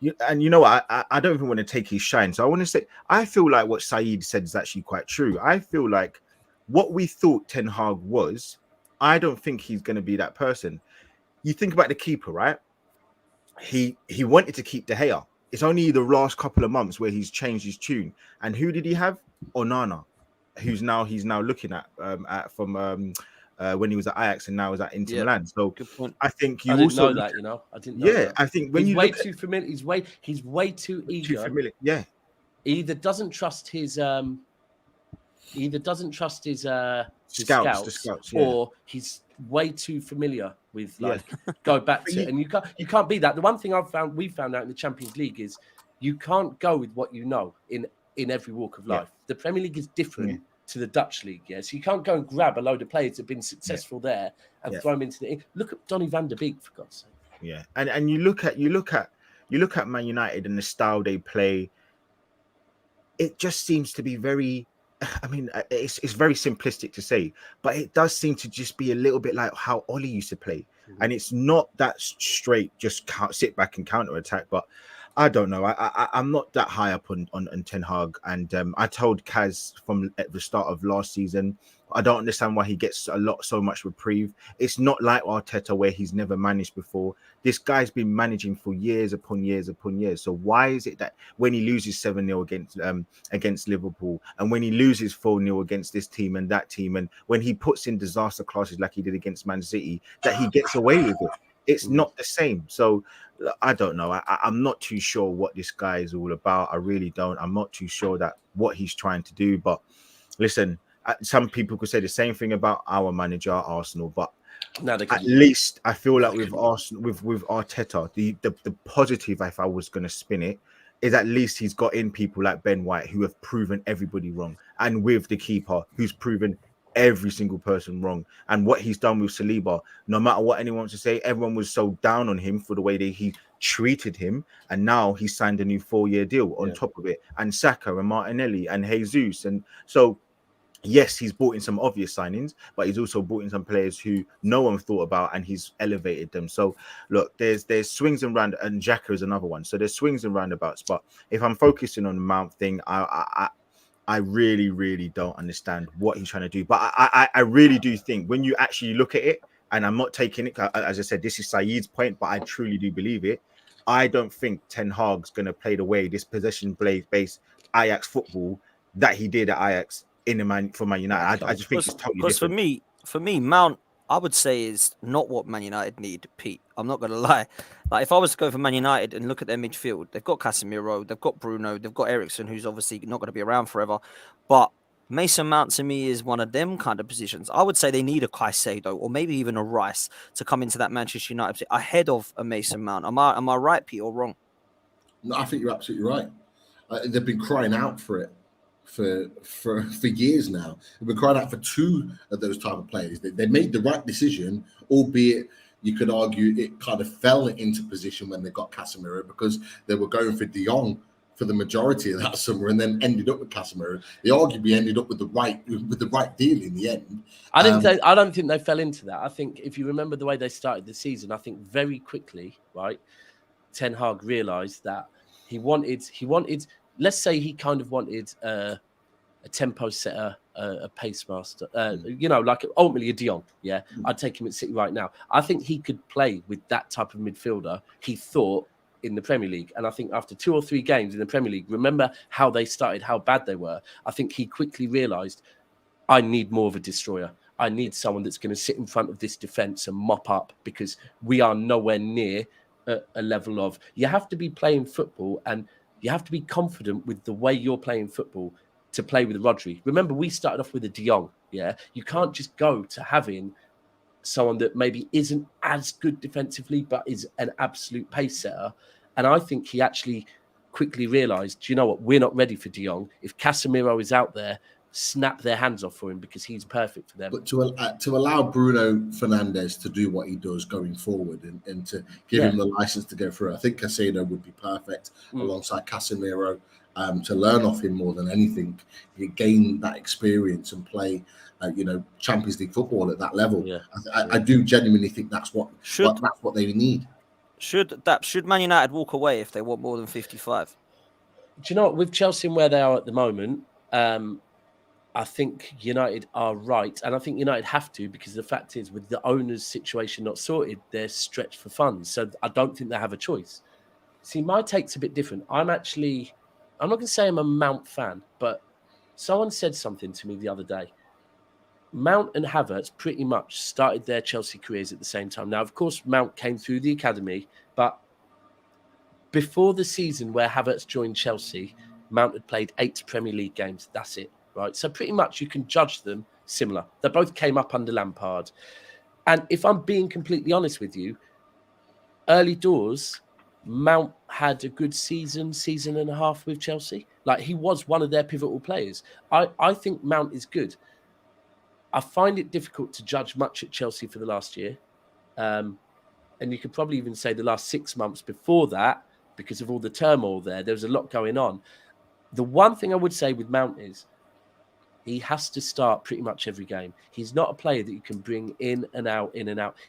and I don't even want to take his shine. So I want to say, I feel like what Saeed said is actually quite true. I feel like what we thought Ten Hag was, I don't think he's going to be that person. You think about the keeper, right? He wanted to keep De Gea. It's only the last couple of months where he's changed his tune. And who did he have? Onana, he's now looking at from when he was at Ajax and now is at Inter Milan. So I think you also know that, I didn't know that. I think when he's you way too familiar, he's way too eager. Too familiar. Yeah. He either doesn't trust his scouts, or he's way too familiar with go back to it. And you can't be that. The one thing we found out in the Champions League is you can't go with what you know in every walk of life. The Premier League is different to the Dutch league, so you can't go and grab a load of players that have been successful there and throw them into the. Look at Donny van der Beek, for God's sake. And you look at Man United and the style they play. It just seems to be very. I mean, it's very simplistic to say, but it does seem to just be a little bit like how Oli used to play, and it's not that straight. Just sit back and counter attack, but. I don't know. I'm not that high up on Ten Hag, and I told Kaz from at the start of last season, I don't understand why he gets so much reprieve. It's not like Arteta where he's never managed before. This guy's been managing for years upon years upon years. So why is it that when he loses 7-0 against Liverpool, and when he loses 4-0 against this team and that team, and when he puts in disaster classes like he did against Man City, that he gets away with it? It's not the same. So I don't know. I'm not too sure what this guy is all about. I really don't. I'm not too sure that what he's trying to do. But listen, some people could say the same thing about our manager, Arsenal. But at least I feel like with Arsenal, with Arteta, the positive, if I was going to spin it, is at least he's got in people like Ben White who have proven everybody wrong, and with the keeper who's proven every single person wrong. And what he's done with Saliba, no matter what anyone wants to say, everyone was so down on him for the way that he treated him, and now he signed a new 4-year deal on top of it, and Saka and Martinelli and Jesus. And so yes, he's brought in some obvious signings, but he's also brought in some players who no one thought about, and he's elevated them. So look, there's swings and round, and Xhaka is another one. So there's swings and roundabouts. But if I'm focusing on the Mount thing, I really, really don't understand what he's trying to do. But I really do think when you actually look at it, and I'm not taking it, as I said, this is Saeed's point, but I truly do believe it. I don't think Ten Hag's going to play the way this possession-based Ajax football that he did at Ajax for Man United. I just think it's totally different. For me, Mount, I would say, is not what Man United need, Pete. I'm not going to lie. Like, if I was to go for Man United and look at their midfield, they've got Casemiro, they've got Bruno, they've got Eriksen, who's obviously not going to be around forever. But Mason Mount, to me, is one of them kind of positions. I would say they need a Caicedo or maybe even a Rice to come into that Manchester United ahead of a Mason Mount. Am I right, Pete, or wrong? No, I think you're absolutely right. They've been crying out for it for years now. They've been crying out for two of those type of players. They made the right decision, albeit you could argue it kind of fell into position when they got Casemiro, because they were going for De Jong for the majority of that summer and then ended up with Casemiro. They arguably ended up with the right deal in the end. I don't think they fell into that. I think if you remember the way they started the season, I think very quickly, right, Ten Hag realised that he wanted. Let's say he kind of wanted a tempo setter, a pace master, like ultimately a De Jong. Yeah, I'd take him at City right now. I think he could play with that type of midfielder, he thought, in the Premier League. And I think after 2 or 3 games in the Premier League, remember how they started, how bad they were. I think he quickly realised, I need more of a destroyer. I need someone that's going to sit in front of this defence and mop up, because we are nowhere near a level of... You have to be playing football, and you have to be confident with the way you're playing football to play with Rodri. Remember, we started off with a De Jong, yeah? You can't just go to having someone that maybe isn't as good defensively, but is an absolute pace setter. And I think he actually quickly realised, do you know what? We're not ready for De Jong. If Casemiro is out there, snap their hands off for him, because he's perfect for them. But to allow Bruno Fernandes to do what he does going forward and to give him the license to go through, I think Caicedo would be perfect alongside Casemiro, to learn off him more than anything. You gain that experience and play, Champions League football at that level. Yeah. I do genuinely think that's what they need. Should Man United walk away if they want more than 55? Do you know what? With Chelsea and where they are at the moment, I think United are right. And I think United have to, because the fact is, with the owner's situation not sorted, they're stretched for funds. So I don't think they have a choice. See, my take's a bit different. I'm not going to say I'm a Mount fan, but someone said something to me the other day. Mount and Havertz pretty much started their Chelsea careers at the same time. Now, of course, Mount came through the academy, but before the season where Havertz joined Chelsea, Mount had played 8 Premier League games. That's it, right? So pretty much you can judge them similar. They both came up under Lampard. And if I'm being completely honest with you, early doors, Mount had a good season and a half with Chelsea. Like, he was one of their pivotal players. I think Mount is good. I find it difficult to judge much at Chelsea for the last year. And you could probably even say the last 6 months before that, because of all the turmoil there. There was a lot going on. The one thing I would say with Mount is he has to start pretty much every game. He's not a player that you can bring in and out.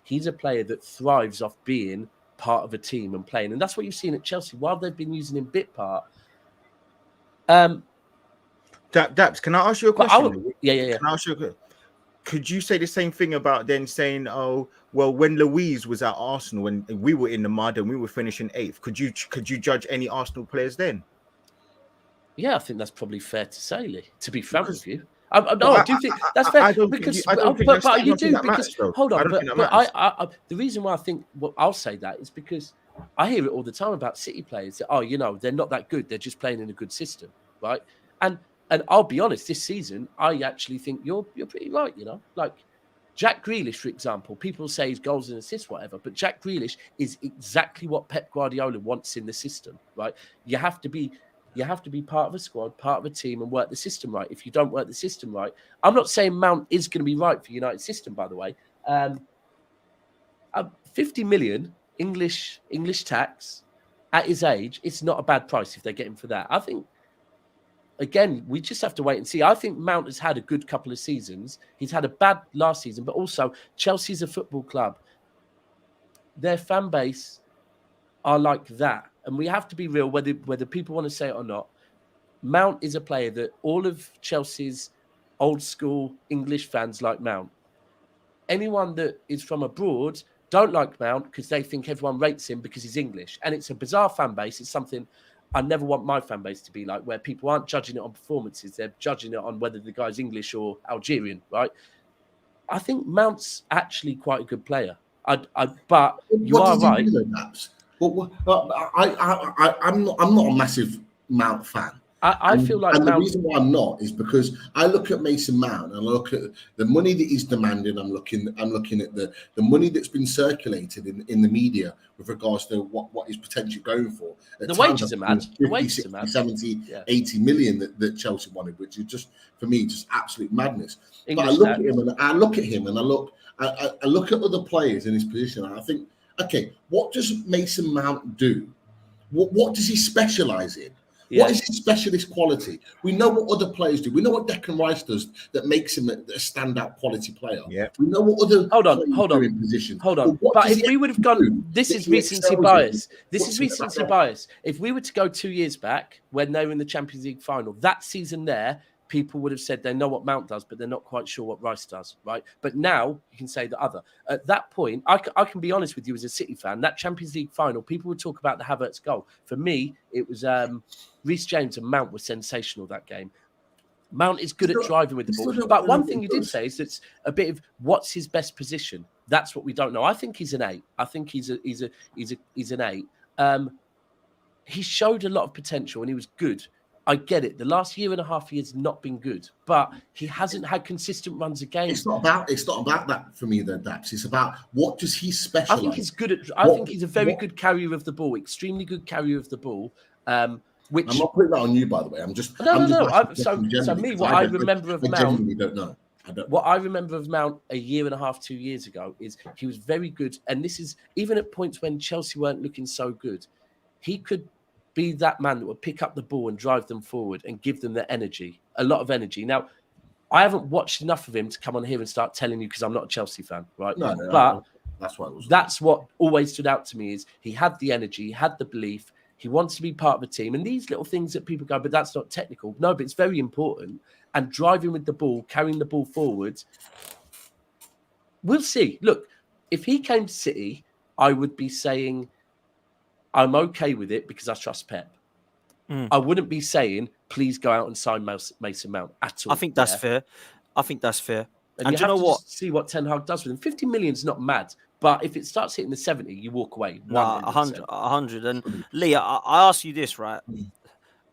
He's a player that thrives off being part of a team and playing. And that's what you've seen at Chelsea. While they've been using him bit part. Daps, can I ask you a question? Yeah. Can I ask you a question? Could you say the same thing about then saying, oh, well, when Louise was at Arsenal, when we were in the mud and we were finishing 8th, could you judge any Arsenal players then? Yeah, I think that's probably fair to say, Lee, to be frank with you. I do think that's fair. Hold on. But the reason why I think I'll say that is because I hear it all the time about City players that, they're not that good. They're just playing in a good system, right? And I'll be honest, this season, I actually think you're pretty right, Like Jack Grealish, for example, people say his goals and assists, whatever, but Jack Grealish is exactly what Pep Guardiola wants in the system, right? You have to be part of a squad, part of a team, and work the system right. If you don't work the system right, I'm not saying Mount is going to be right for United's system, by the way. 50 million English tax at his age, it's not a bad price if they get him for that. I think again, we just have to wait and see. I think Mount has had a good couple of seasons. He's had a bad last season, but also Chelsea's a football club. Their fan base are like that. And we have to be real, whether people want to say it or not. Mount is a player that all of Chelsea's old school English fans like Mount. Anyone that is from abroad don't like Mount because they think everyone rates him because he's English. And it's a bizarre fan base. It's something I never want my fan base to be like, where people aren't judging it on performances. They're judging it on whether the guy's English or Algerian, right? I think Mount's actually quite a good player. But you are right. I'm not a massive Mount fan. I feel like the reason why I'm not is because I look at Mason Mount and I look at the money that he's demanding. I'm looking at the money that's been circulated in the media with regards to what he's potentially going for. The wages are mad. 50, 70, 80 million that Chelsea wanted, which is just, for me, just absolute madness. But I look at him and I look at other players in his position and I think, okay, what does Mason Mount do? What does he specialize in? Yeah. What is his specialist quality? We know what other players do. We know what Declan Rice does that makes him a standout quality player. Yeah. We know what other hold on in position. Hold on. But if we would have gone, this is recency bias. This is recency bias. If we were to go 2 years back when they were in the Champions League final, that season there, people would have said they know what Mount does, but they're not quite sure what Rice does, right? But now you can say the other. At that point, I can be honest with you as a City fan, that Champions League final, people would talk about the Havertz goal. For me, it was Reece James and Mount were sensational that game. Mount is good at driving with the ball. But one thing you did say is it's a bit of what's his best position. That's what we don't know. I think he's an 8. I think he's an 8. He showed a lot of potential and he was good. I get it. The last year and a half, he has not been good, but he hasn't had consistent runs a game. It's not about that for me, though, Daps. It's about what does he specialize. I think he's good at. I think he's a very good carrier of the ball, extremely good carrier of the ball. Which I'm not putting that on you, by the way. I'm just no. So me, what I remember of Mount, I genuinely don't know. What I remember of Mount a year and a half, 2 years ago, is he was very good, and this is even at points when Chelsea weren't looking so good, he could be that man that would pick up the ball and drive them forward and give them the energy, a lot of energy. Now, I haven't watched enough of him to come on here and start telling you because I'm not a Chelsea fan, right? No, but that's what always stood out to me is he had the energy, he had the belief, he wants to be part of a team. And these little things that people go, but that's not technical. No, but it's very important. And driving with the ball, carrying the ball forward, we'll see. Look, if he came to City, I would be saying, I'm okay with it because I trust Pep. I wouldn't be saying, please go out and sign Mason Mount at all. I think that's fair. And you do you know what? See what Ten Hag does with him. 50 million is not mad, but if it starts hitting the 70, you walk away. 100. And Lee, I ask you this, right?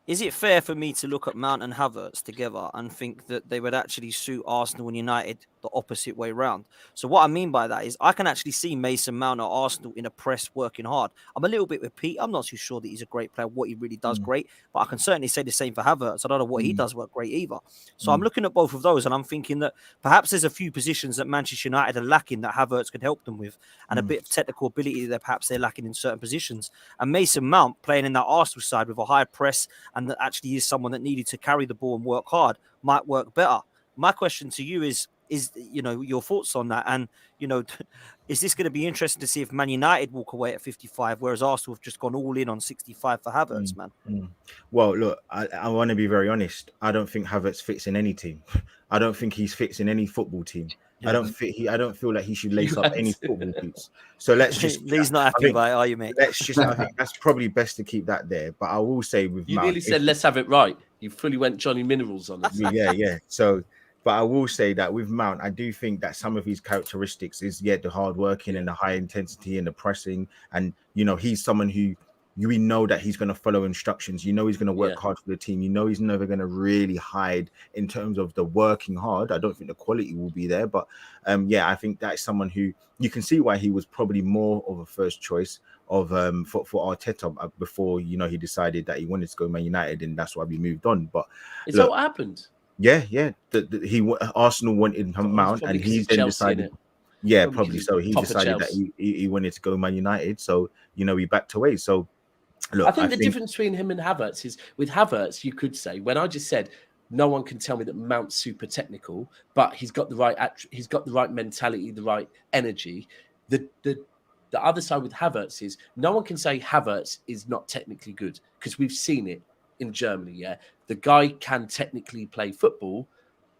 Is it fair for me to look at Mount and Havertz together and think that they would actually suit Arsenal and United the opposite way round? So what I mean by that is I can actually see Mason Mount at Arsenal in a press working hard. I'm a little bit with Pete. I'm not too sure that he's a great player, what he really does great, but I can certainly say the same for Havertz. I don't know what he does work great either. So I'm looking at both of those and I'm thinking that perhaps there's a few positions that Manchester United are lacking that Havertz could help them with and a bit of technical ability that perhaps they're lacking in certain positions. And Mason Mount playing in that Arsenal side with a high press and that actually is someone that needed to carry the ball and work hard might work better. My question to you is your thoughts on that, and is this going to be interesting to see if Man United walk away at 55, whereas Arsenal have just gone all in on 65 for Havertz, man? Well, look, I want to be very honest. I don't think Havertz fits in any team. I don't think he's fits in any football team. Yeah. I don't feel like he should lace up any football boots. So let's just. Lee's not happy about it, are you, mate? I think that's probably best to keep that there. But I will say with you Mount, nearly said let's have it right. You fully went Johnny Minerals on this. Yeah. So, but I will say that with Mount, I do think that some of his characteristics is the hard working and the high intensity and the pressing, and he's someone who. We know that he's going to follow instructions. He's going to work hard for the team. He's never going to really hide in terms of the working hard. I don't think the quality will be there. But, I think that's someone who you can see why he was probably more of a first choice of for Arteta before, he decided that he wanted to go Man United, and that's why we moved on. But is that what happened? Yeah. Arsenal wanted him Mount, and he then decided. Yeah, probably so. He decided that he wanted to go Man United. So, we backed away. So, look, I think the difference between him and Havertz is with Havertz, you could say, when I just said no one can tell me that Mount's super technical, but he's got the right mentality, the right energy. The other side with Havertz is no one can say Havertz is not technically good because we've seen it in Germany. Yeah, the guy can technically play football,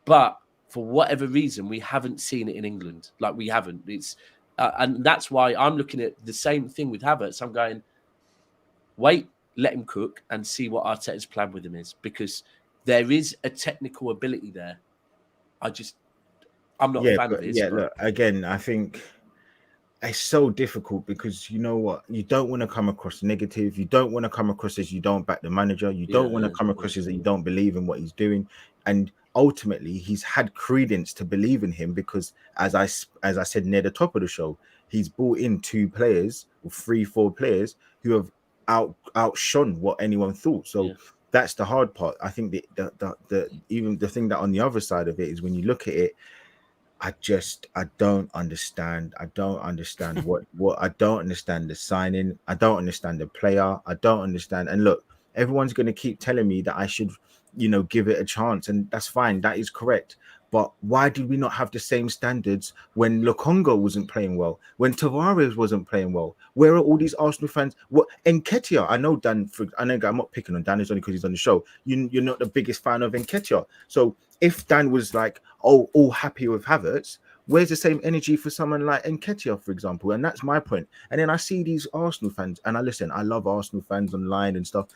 but for whatever reason, we haven't seen it in England. Like we haven't. It's and that's why I'm looking at the same thing with Havertz. I'm going, wait, let him cook and see what Arteta's plan with him is, because there is a technical ability there. I'm not a fan of his. Yeah, look, again, I think it's so difficult because you know what? You don't want to come across negative. You don't want to come across as you don't back the manager. You don't want to come across as that you don't believe in what he's doing. And ultimately, he's had credence to believe in him because, as I said near the top of the show, he's brought in 2 players or 3-4 players who have outshone what anyone thought. So that's the hard part. I think even the thing that on the other side of it is when you look at it, I don't understand. I don't understand what I don't understand the signing. I don't understand the player. I don't understand. And look, everyone's going to keep telling me that I should, give it a chance. And that's fine. That is correct. But why did we not have the same standards when Lokonga wasn't playing well, when Tavares wasn't playing well? Where are all these Arsenal fans? What Nketiah? I know Dan. I'm not picking on Dan. It's only because he's on the show. You're not the biggest fan of Nketiah. So if Dan was like, oh, all happy with Havertz, where's the same energy for someone like Nketiah, for example? And that's my point. And then I see these Arsenal fans, and I love Arsenal fans online and stuff,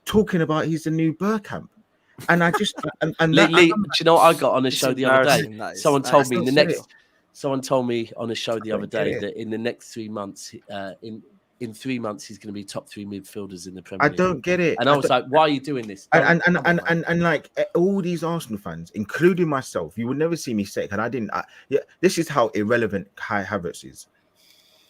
talking about he's the new Bergkamp. And I just Lee, do you know what I got on the show the other day? Someone told me on the show the other day that in the next 3 months, in 3 months, he's going to be top 3 midfielders in the Premier League. I don't get it. And I was like, why are you doing this? And like all these Arsenal fans, including myself, you would never see me say it. And this is how irrelevant Kai Havertz is.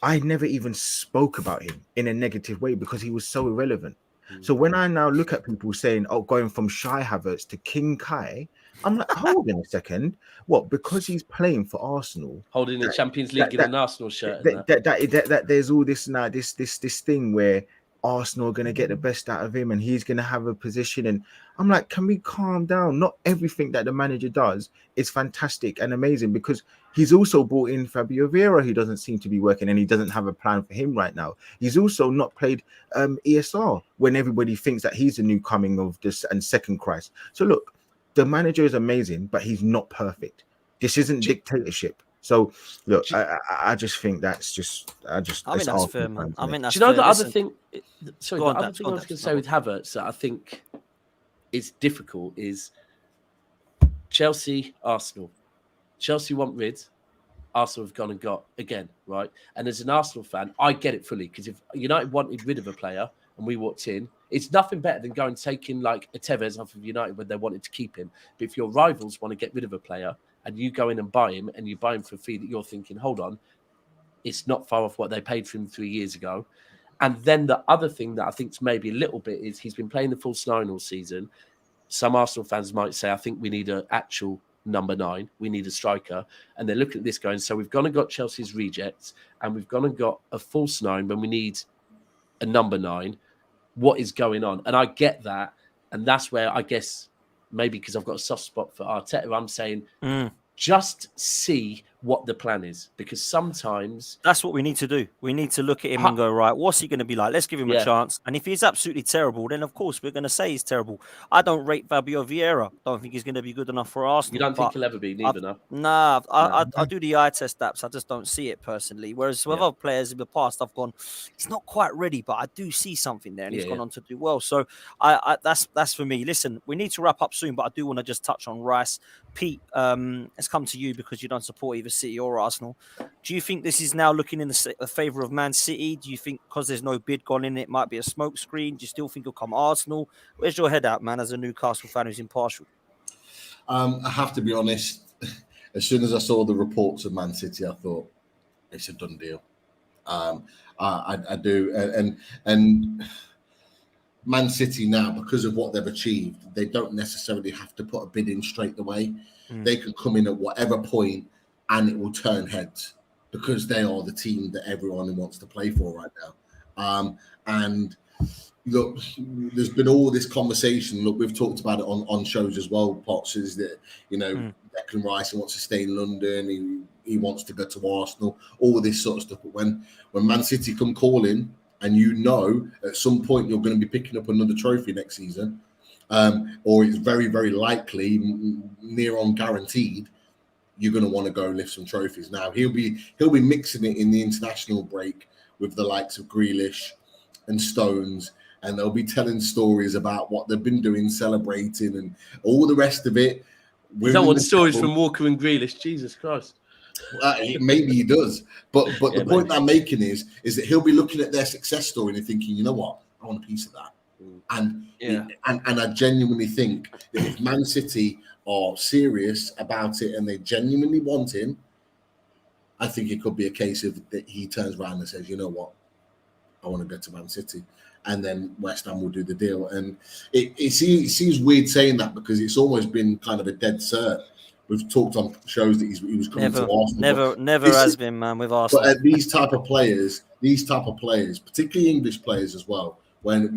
I never even spoke about him in a negative way because he was so irrelevant. So when I now look at people saying, oh, going from Shy Havertz to King Kai, I'm like, hold on a second. What? Because he's playing for Arsenal, holding the Champions League in an Arsenal shirt. That there's all this now, this thing where Arsenal are going to get the best out of him and he's going to have a position. And I'm like, can we calm down? Not everything that the manager does is fantastic and amazing, because he's also brought in Fabio Vieira, who doesn't seem to be working, and he doesn't have a plan for him right now. He's also not played ESR when everybody thinks that he's the new coming of this and second Christ. So look, the manager is amazing, but he's not perfect. This isn't dictatorship. So look, I just think that's just I mean that's fair, man. I mean that's. Do you know fair. the other thing? Sorry, the other thing I was going to say with Havertz that I think is difficult is Chelsea, Arsenal. Chelsea want rid. Arsenal have gone and got again, right? And as an Arsenal fan, I get it fully, because if United wanted rid of a player and we walked in, it's nothing better than going taking like a Tevez off of United when they wanted to keep him. But if your rivals want to get rid of a player and you go in and buy him, and you buy him for a fee that you're thinking, hold on, it's not far off what they paid for him 3 years ago. And then the other thing that I think is maybe a little bit is he's been playing the full 9 all season. Some Arsenal fans might say, I think we need an actual number 9. We need a striker. And they're looking at this going, so we've gone and got Chelsea's rejects, and we've gone and got a false 9 when we need a number 9. What is going on? And I get that. And that's where I guess maybe because I've got a soft spot for Arteta, I'm saying just see what the plan is, because sometimes that's what we need to do. We need to look at him and go, right, what's he going to be like? Let's give him a chance. And if he's absolutely terrible, then of course we're going to say he's terrible. I don't rate Fabio Vieira. Don't think he's going to be good enough for Arsenal. You don't think he'll ever be, neither, no? Nah, I do the eye test apps. I just don't see it personally. Whereas with other players in the past, I've gone, he's not quite ready, but I do see something there, and he's gone on to do well. So that's for me. Listen, we need to wrap up soon, but I do want to just touch on Rice. Pete, let's come to you because you don't support either City or Arsenal. Do you think this is now looking in the favour of Man City? Do you think because there's no bid gone in, it might be a smoke screen? Do you still think it'll come Arsenal? Where's your head at, man, as a Newcastle fan who's impartial? I have to be honest. As soon as I saw the reports of Man City, I thought it's a done deal. I do, and Man City now, because of what they've achieved, they don't necessarily have to put a bid in straight away. They can come in at whatever point and it will turn heads, because they are the team that everyone wants to play for right now. And look, there's been all this conversation. Look, we've talked about it on shows as well, Potts, is that, Declan Rice wants to stay in London, he wants to go to Arsenal, all this sort of stuff. But when Man City come calling, and at some point you're going to be picking up another trophy next season, or it's very, very likely, near on guaranteed, you're going to want to go lift some trophies. Now he'll be mixing it in the international break with the likes of Grealish and Stones, and they'll be telling stories about what they've been doing, celebrating, and all the rest of it. You don't want stories from Walker and Grealish, Jesus Christ. Maybe he does, but the point that I'm making is that he'll be looking at their success story and thinking, you know what, I want a piece of that. And I genuinely think that if Man City are serious about it and they genuinely want him, I think it could be a case of that he turns around and says, you know what, I want to go to Man City, and then West Ham will do the deal. And it seems weird saying that, because it's almost been kind of a dead cert. We've talked on shows that he was coming to Arsenal. Never has been, man, with Arsenal. But these type of players, particularly English players as well, when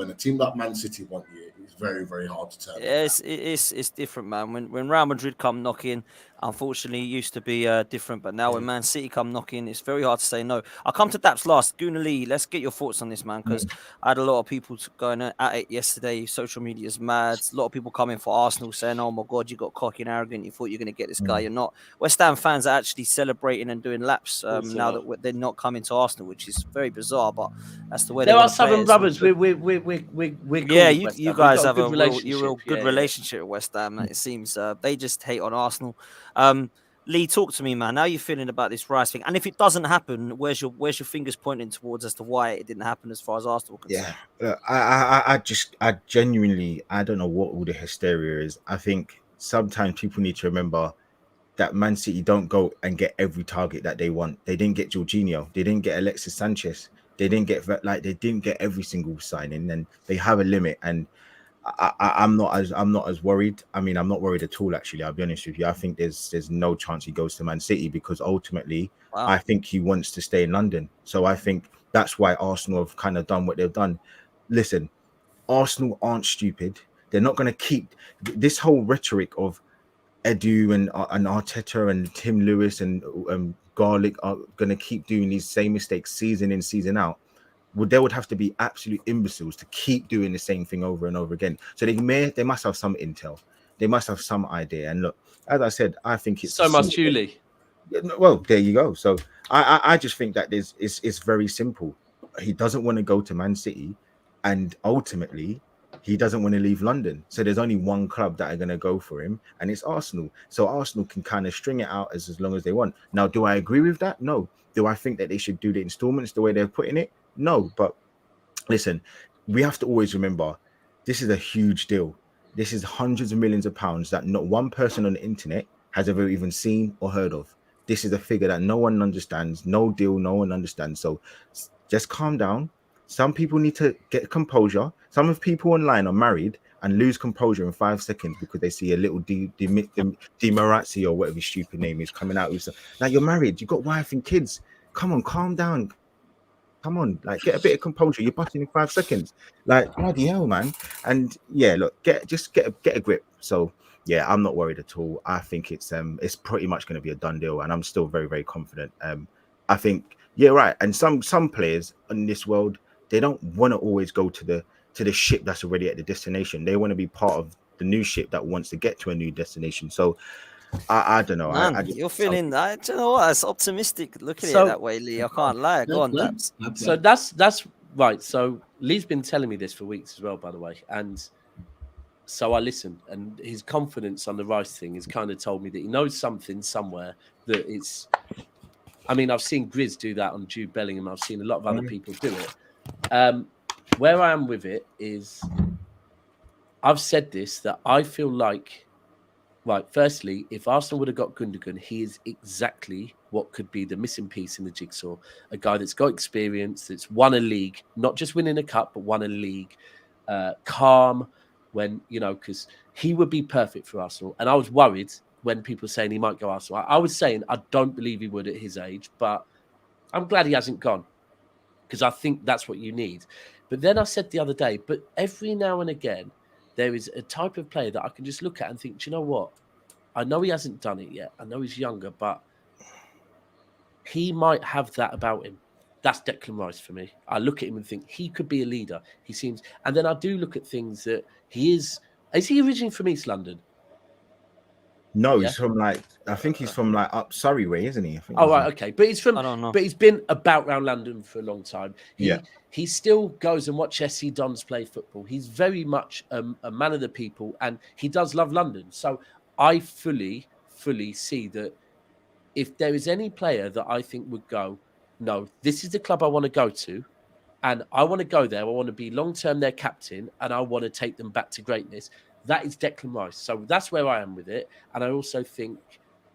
a team like Man City want you, it's very, very hard to tell. Yeah, it's different, man. When Real Madrid come knocking, unfortunately, it used to be different. But now when Man City come knocking, it's very hard to say no. I'll come to Daps last. Gunali, let's get your thoughts on this, man, because I had a lot of people going at it yesterday. Social media is mad. A lot of people coming for Arsenal saying, oh, my God, you got cocky and arrogant. You thought you were going to get this guy. You're not. West Ham fans are actually celebrating and doing laps now that they're not coming to Arsenal, which is very bizarre, but that's the way there are Southern brothers. We're yeah, you guys have a real good relationship with West Ham. It seems they just hate on Arsenal. Lee, talk to me, man. How are you feeling about this Rice thing? And if it doesn't happen, where's your fingers pointing towards as to why it didn't happen as far as Arsenal are concerned? Yeah, I genuinely, I don't know what all the hysteria is. I think sometimes people need to remember that Man City don't go and get every target that they want. They didn't get Jorginho. They didn't get Alexis Sanchez. They didn't get every single signing, and they have a limit. And I'm not as worried. I mean, I'm not worried at all. Actually, I'll be honest with you. I think there's no chance he goes to Man City, because ultimately, I think he wants to stay in London. So I think that's why Arsenal have kind of done what they've done. Listen, Arsenal aren't stupid. They're not going to keep this whole rhetoric of Edu and Arteta and Tim Lewis and Garlic are going to keep doing these same mistakes season in, season out. Well, there would have to be absolute imbeciles to keep doing the same thing over and over again. So they must have some intel. They must have some idea. And look, as I said, I think it's so much Julie. Well, there you go. So I just think that it's very simple. He doesn't want to go to Man City, and ultimately he doesn't want to leave London. So there's only one club that are going to go for him, and it's Arsenal. So Arsenal can kind of string it out as long as they want. Now, do I agree with that? No. Do I think that they should do the installments the way they're putting it? No. But listen, we have to always remember, this is a huge deal. This is hundreds of millions of pounds that not one person on the internet has ever even seen or heard of. This is a figure that no one understands. No deal, no one understands. So just calm down. Some people need to get composure. Some of people online are married and lose composure in 5 seconds because they see a little Di Marazzi or whatever his stupid name is coming out with. Now, you're married, you've got wife and kids. Come on, calm down. Come on, like, get a bit of composure. You're busting in 5 seconds. Like, bloody hell, man. And yeah, look, get a grip. So yeah, I'm not worried at all. I think it's pretty much going to be a done deal, and I'm still very, very confident. I think, yeah, right. And some players in this world, they don't want to always go to the ship that's already at the destination. They want to be part of the new ship that wants to get to a new destination. So I don't know. Man, you're feeling that. You know what? It's optimistic. Look at it that way, Lee. I can't lie. Go on, Dabs. So that's right. So Lee's been telling me this for weeks as well, by the way. And so I listened, and his confidence on the Rice thing has kind of told me that he knows something somewhere that it's. I mean, I've seen Grizz do that on Jude Bellingham. I've seen a lot of other people do it. Where I am with it is, I've said this, that I feel like, right, firstly, if Arsenal would have got Gundogan, he is exactly what could be the missing piece in the jigsaw. A guy that's got experience, that's won a league, not just winning a cup, but won a league, calm, when, because he would be perfect for Arsenal. And I was worried when people were saying he might go Arsenal. I was saying I don't believe he would at his age, but I'm glad he hasn't gone. because I think that's what you need. But then I said the other day, but every now and again, there is a type of player that I can just look at and think, do you know what? I know he hasn't done it yet. I know he's younger, but he might have that about him. That's Declan Rice for me. I look at him and think he could be a leader. He seems, and then I do look at things that he is. Is he originally from East London? No, he's from I think he's from up Surrey way, isn't he? I think. Oh, right, okay. But he's from, I don't know. But he's been about around London for a long time. He still goes and watches SC Dons play football. He's very much a man of the people, and he does love London. So I fully see that if there is any player that I think would go, no, this is the club I want to go to, and I want to go there. I want to be long-term their captain, and I want to take them back to greatness. That is Declan Rice. So that's where I am with it. And I also think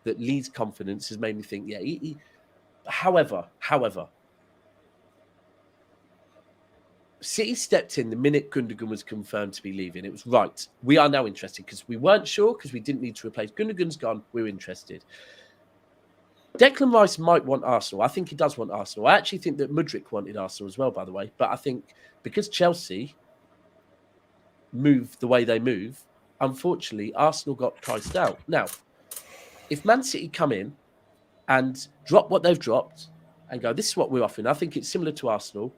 that Lee's confidence has made me think, however, City stepped in the minute Gundogan was confirmed to be leaving. It was right. We are now interested because we weren't sure because we didn't need to replace. Gundogan's gone. We're interested. Declan Rice might want Arsenal. I think he does want Arsenal. I actually think that Mudryk wanted Arsenal as well, by the way. But I think because Chelsea move the way they move, unfortunately, Arsenal got priced out. Now, if Man City come in and drop what they've dropped and go, this is what we're offering, I think it's similar to Arsenal.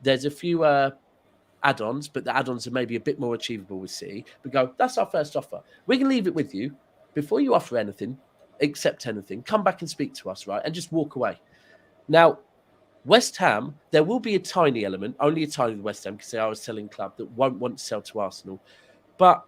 There's a few add-ons, but the add-ons are maybe a bit more achievable with City. We go, that's our first offer. We can leave it with you. Before you offer anything, accept anything, come back and speak to us, right? And just walk away. Now, West Ham, there will be a tiny element, only a tiny with West Ham, because they are a selling club that won't want to sell to Arsenal. But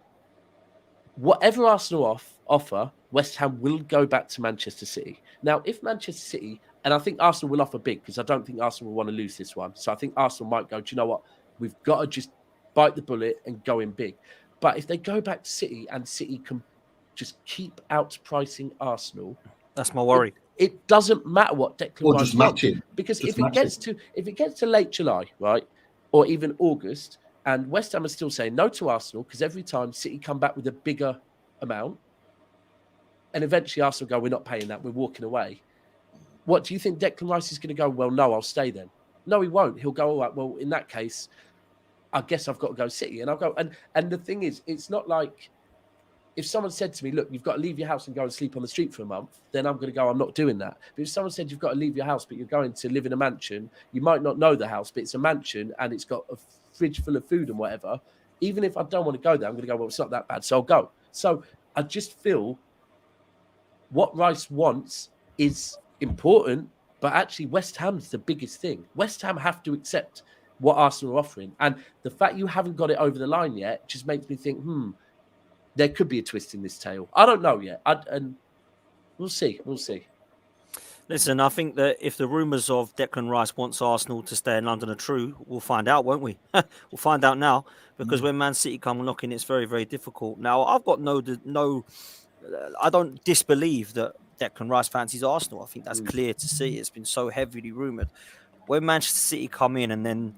whatever Arsenal offer, West Ham will go back to Manchester City. Now, if Manchester City, and I think Arsenal will offer big, because I don't think Arsenal will want to lose this one. So I think Arsenal might go, do you know what? We've got to just bite the bullet and go in big. But if they go back to City and City can just keep outpricing Arsenal, that's my worry. It doesn't matter what Declan Rice just match it. Because if it gets to late July, right, or even August, and West Ham are still saying no to Arsenal because every time City come back with a bigger amount, and eventually Arsenal go, we're not paying that, we're walking away. What do you think Declan Rice is going to go? Well, no, I'll stay then. No, he won't. He'll go, all right, well, in that case, I guess I've got to go City, and I'll go. And the thing is, it's not like if someone said to me, look, you've got to leave your house and go and sleep on the street for a month, then I'm going to go, I'm not doing that. But if someone said you've got to leave your house, but you're going to live in a mansion, you might not know the house, but it's a mansion and it's got a fridge full of food and whatever. Even if I don't want to go there, I'm going to go, well, it's not that bad, so I'll go. So I just feel what Rice wants is important, but actually West Ham's the biggest thing. West Ham have to accept what Arsenal are offering. And the fact you haven't got it over the line yet just makes me think, there could be a twist in this tale. I don't know yet. And we'll see. We'll see. Listen, I think that if the rumours of Declan Rice wants Arsenal to stay in London are true, we'll find out, won't we? We'll find out now, because when Man City come knocking, it's very, very difficult. Now, I've got I don't disbelieve that Declan Rice fancies Arsenal. I think that's clear to see. It's been so heavily rumoured. When Manchester City come in and then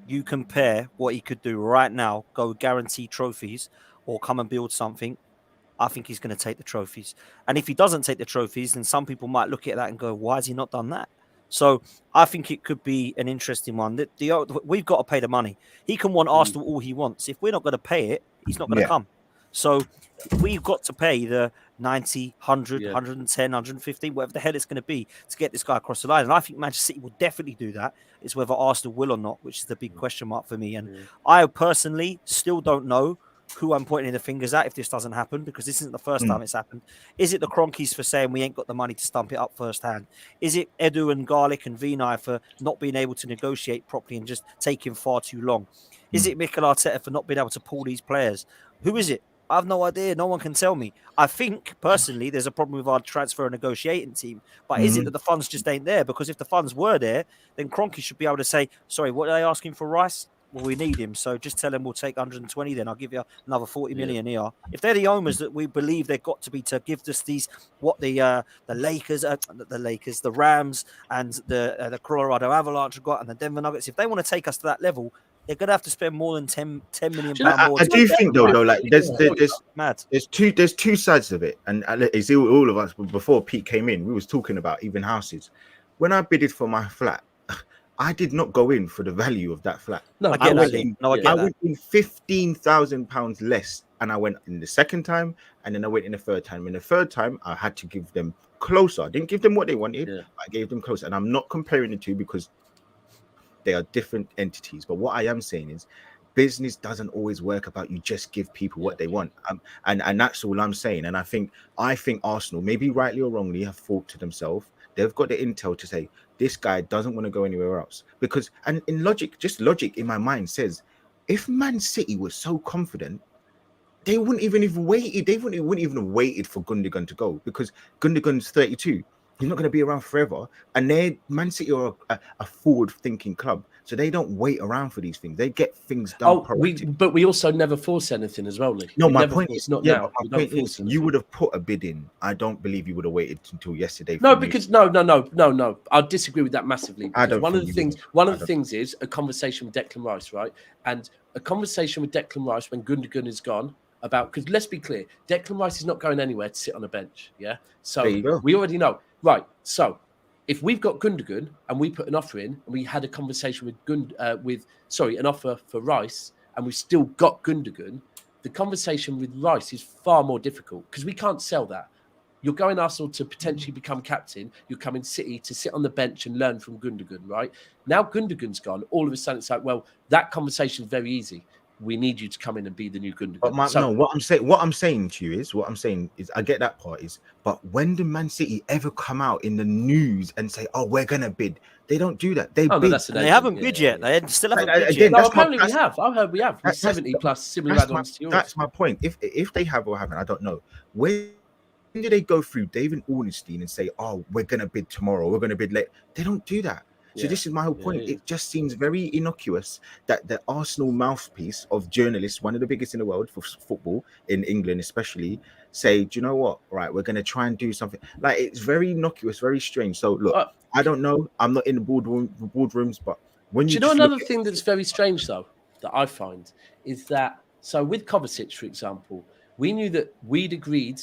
you compare what he could do right now, go guarantee trophies, or come and build something, I think he's going to take the trophies. And if he doesn't take the trophies, then some people might look at that and go, why has he not done that? So I think it could be an interesting one. We've got to pay the money. He can want Arsenal all he wants. If we're not going to pay it, he's not going to come. So we've got to pay the 90, 100, 110, 150, whatever the hell it's going to be to get this guy across the line. And I think Manchester City will definitely do that. It's whether Arsenal will or not, which is the big question mark for me. And I personally still don't know who I'm pointing the fingers at if this doesn't happen, because this isn't the first time it's happened. Is it the Cronkies for saying we ain't got the money to stump it up firsthand? Is it Edu and Garlic and Vinay for not being able to negotiate properly and just taking far too long? Is it Mikel Arteta for not being able to pull these players? Who is it? I have no idea. No one can tell me. I think, personally, there's a problem with our transfer and negotiating team. But is it that the funds just ain't there? Because if the funds were there, then Kroenke should be able to say, sorry, what are they asking for Rice? Well, we need him. So just tell him we'll take 120, then I'll give you another 40 million here. If they're the owners that we believe they've got to be to give us these, what the Rams and the Colorado Avalanche have got and the Denver Nuggets, if they want to take us to that level, they're going to have to spend more than 10 million pounds more. I do think though, like there's two sides of it, and it's all of us. Before Pete came in, we was talking about even houses. When I bidded for my flat, I did not go in for the value of that flat. No, I get went that, Lee. in, No, I yeah. get I that. went in £15,000 less, and I went in the second time, and then I went in the third time. In the third time, I had to give them closer. I didn't give them what they wanted. Yeah. I gave them closer, and I'm not comparing the two because they are different entities. But what I am saying is, business doesn't always work about you just give people what they want, and that's all I'm saying. And I think Arsenal, maybe rightly or wrongly, have thought to themselves, they've got the intel to say this guy doesn't want to go anywhere else, because, and in logic, just logic in my mind says, if Man City was so confident, they wouldn't even have waited. They wouldn't even have waited for Gundogan to go, because Gundogan's 32. He's not going to be around forever. And Man City are a forward-thinking club, so they don't wait around for these things. They get things done. But we also never force anything as well, Lee. No, we my never point force, is, not yeah, now. but my point is, you would have put a bid in. I don't believe you would have waited until yesterday. No, because no. I disagree with that massively. I don't One of think the you things, would. one of the things is a conversation with Declan Rice, right? And a conversation with Declan Rice when Gundogan is gone about, because let's be clear, Declan Rice is not going anywhere to sit on a bench. Yeah, so There you go. we already know, right? So if we've got Gundogan and we put an offer in, and we had a conversation with an offer for Rice, and we've still got Gundogan, the conversation with Rice is far more difficult because we can't sell that. You're going Arsenal to potentially become captain. You're coming City to sit on the bench and learn from Gundogan, right? Now Gundogan's gone. All of a sudden, it's like, well, that conversation is very easy. We need you to come in and be the new Gundogan. But what I'm saying to you is, I get that part is, but when did Man City ever come out in the news and say, "Oh, we're gonna bid"? They don't do that. They bid. They haven't bid yet. They still haven't bid yet. No, apparently we have. I heard we have. 70 plus similar add-ons to yours. That's my point. If they have or haven't, I don't know. When do they go through David Ornstein and say, "Oh, we're gonna bid tomorrow. We're gonna bid late"? They don't do that. So this is my whole point. It just seems very innocuous that the Arsenal mouthpiece of journalists, one of the biggest in the world for football in England especially, say, do you know what? Right, we're going to try and do something. Like, it's very innocuous, very strange. So look, I don't know. I'm not in the boardrooms, but when do you know another thing that's very strange though that I find is that, so with Kovacic, for example, we knew that we'd agreed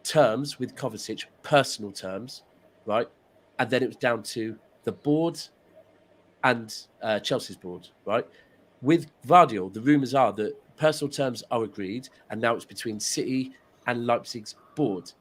terms with Kovacic, personal terms, right? And then it was down to the board and Chelsea's board, right? With Vardiol, the rumours are that personal terms are agreed, and now it's between City and Leipzig's board.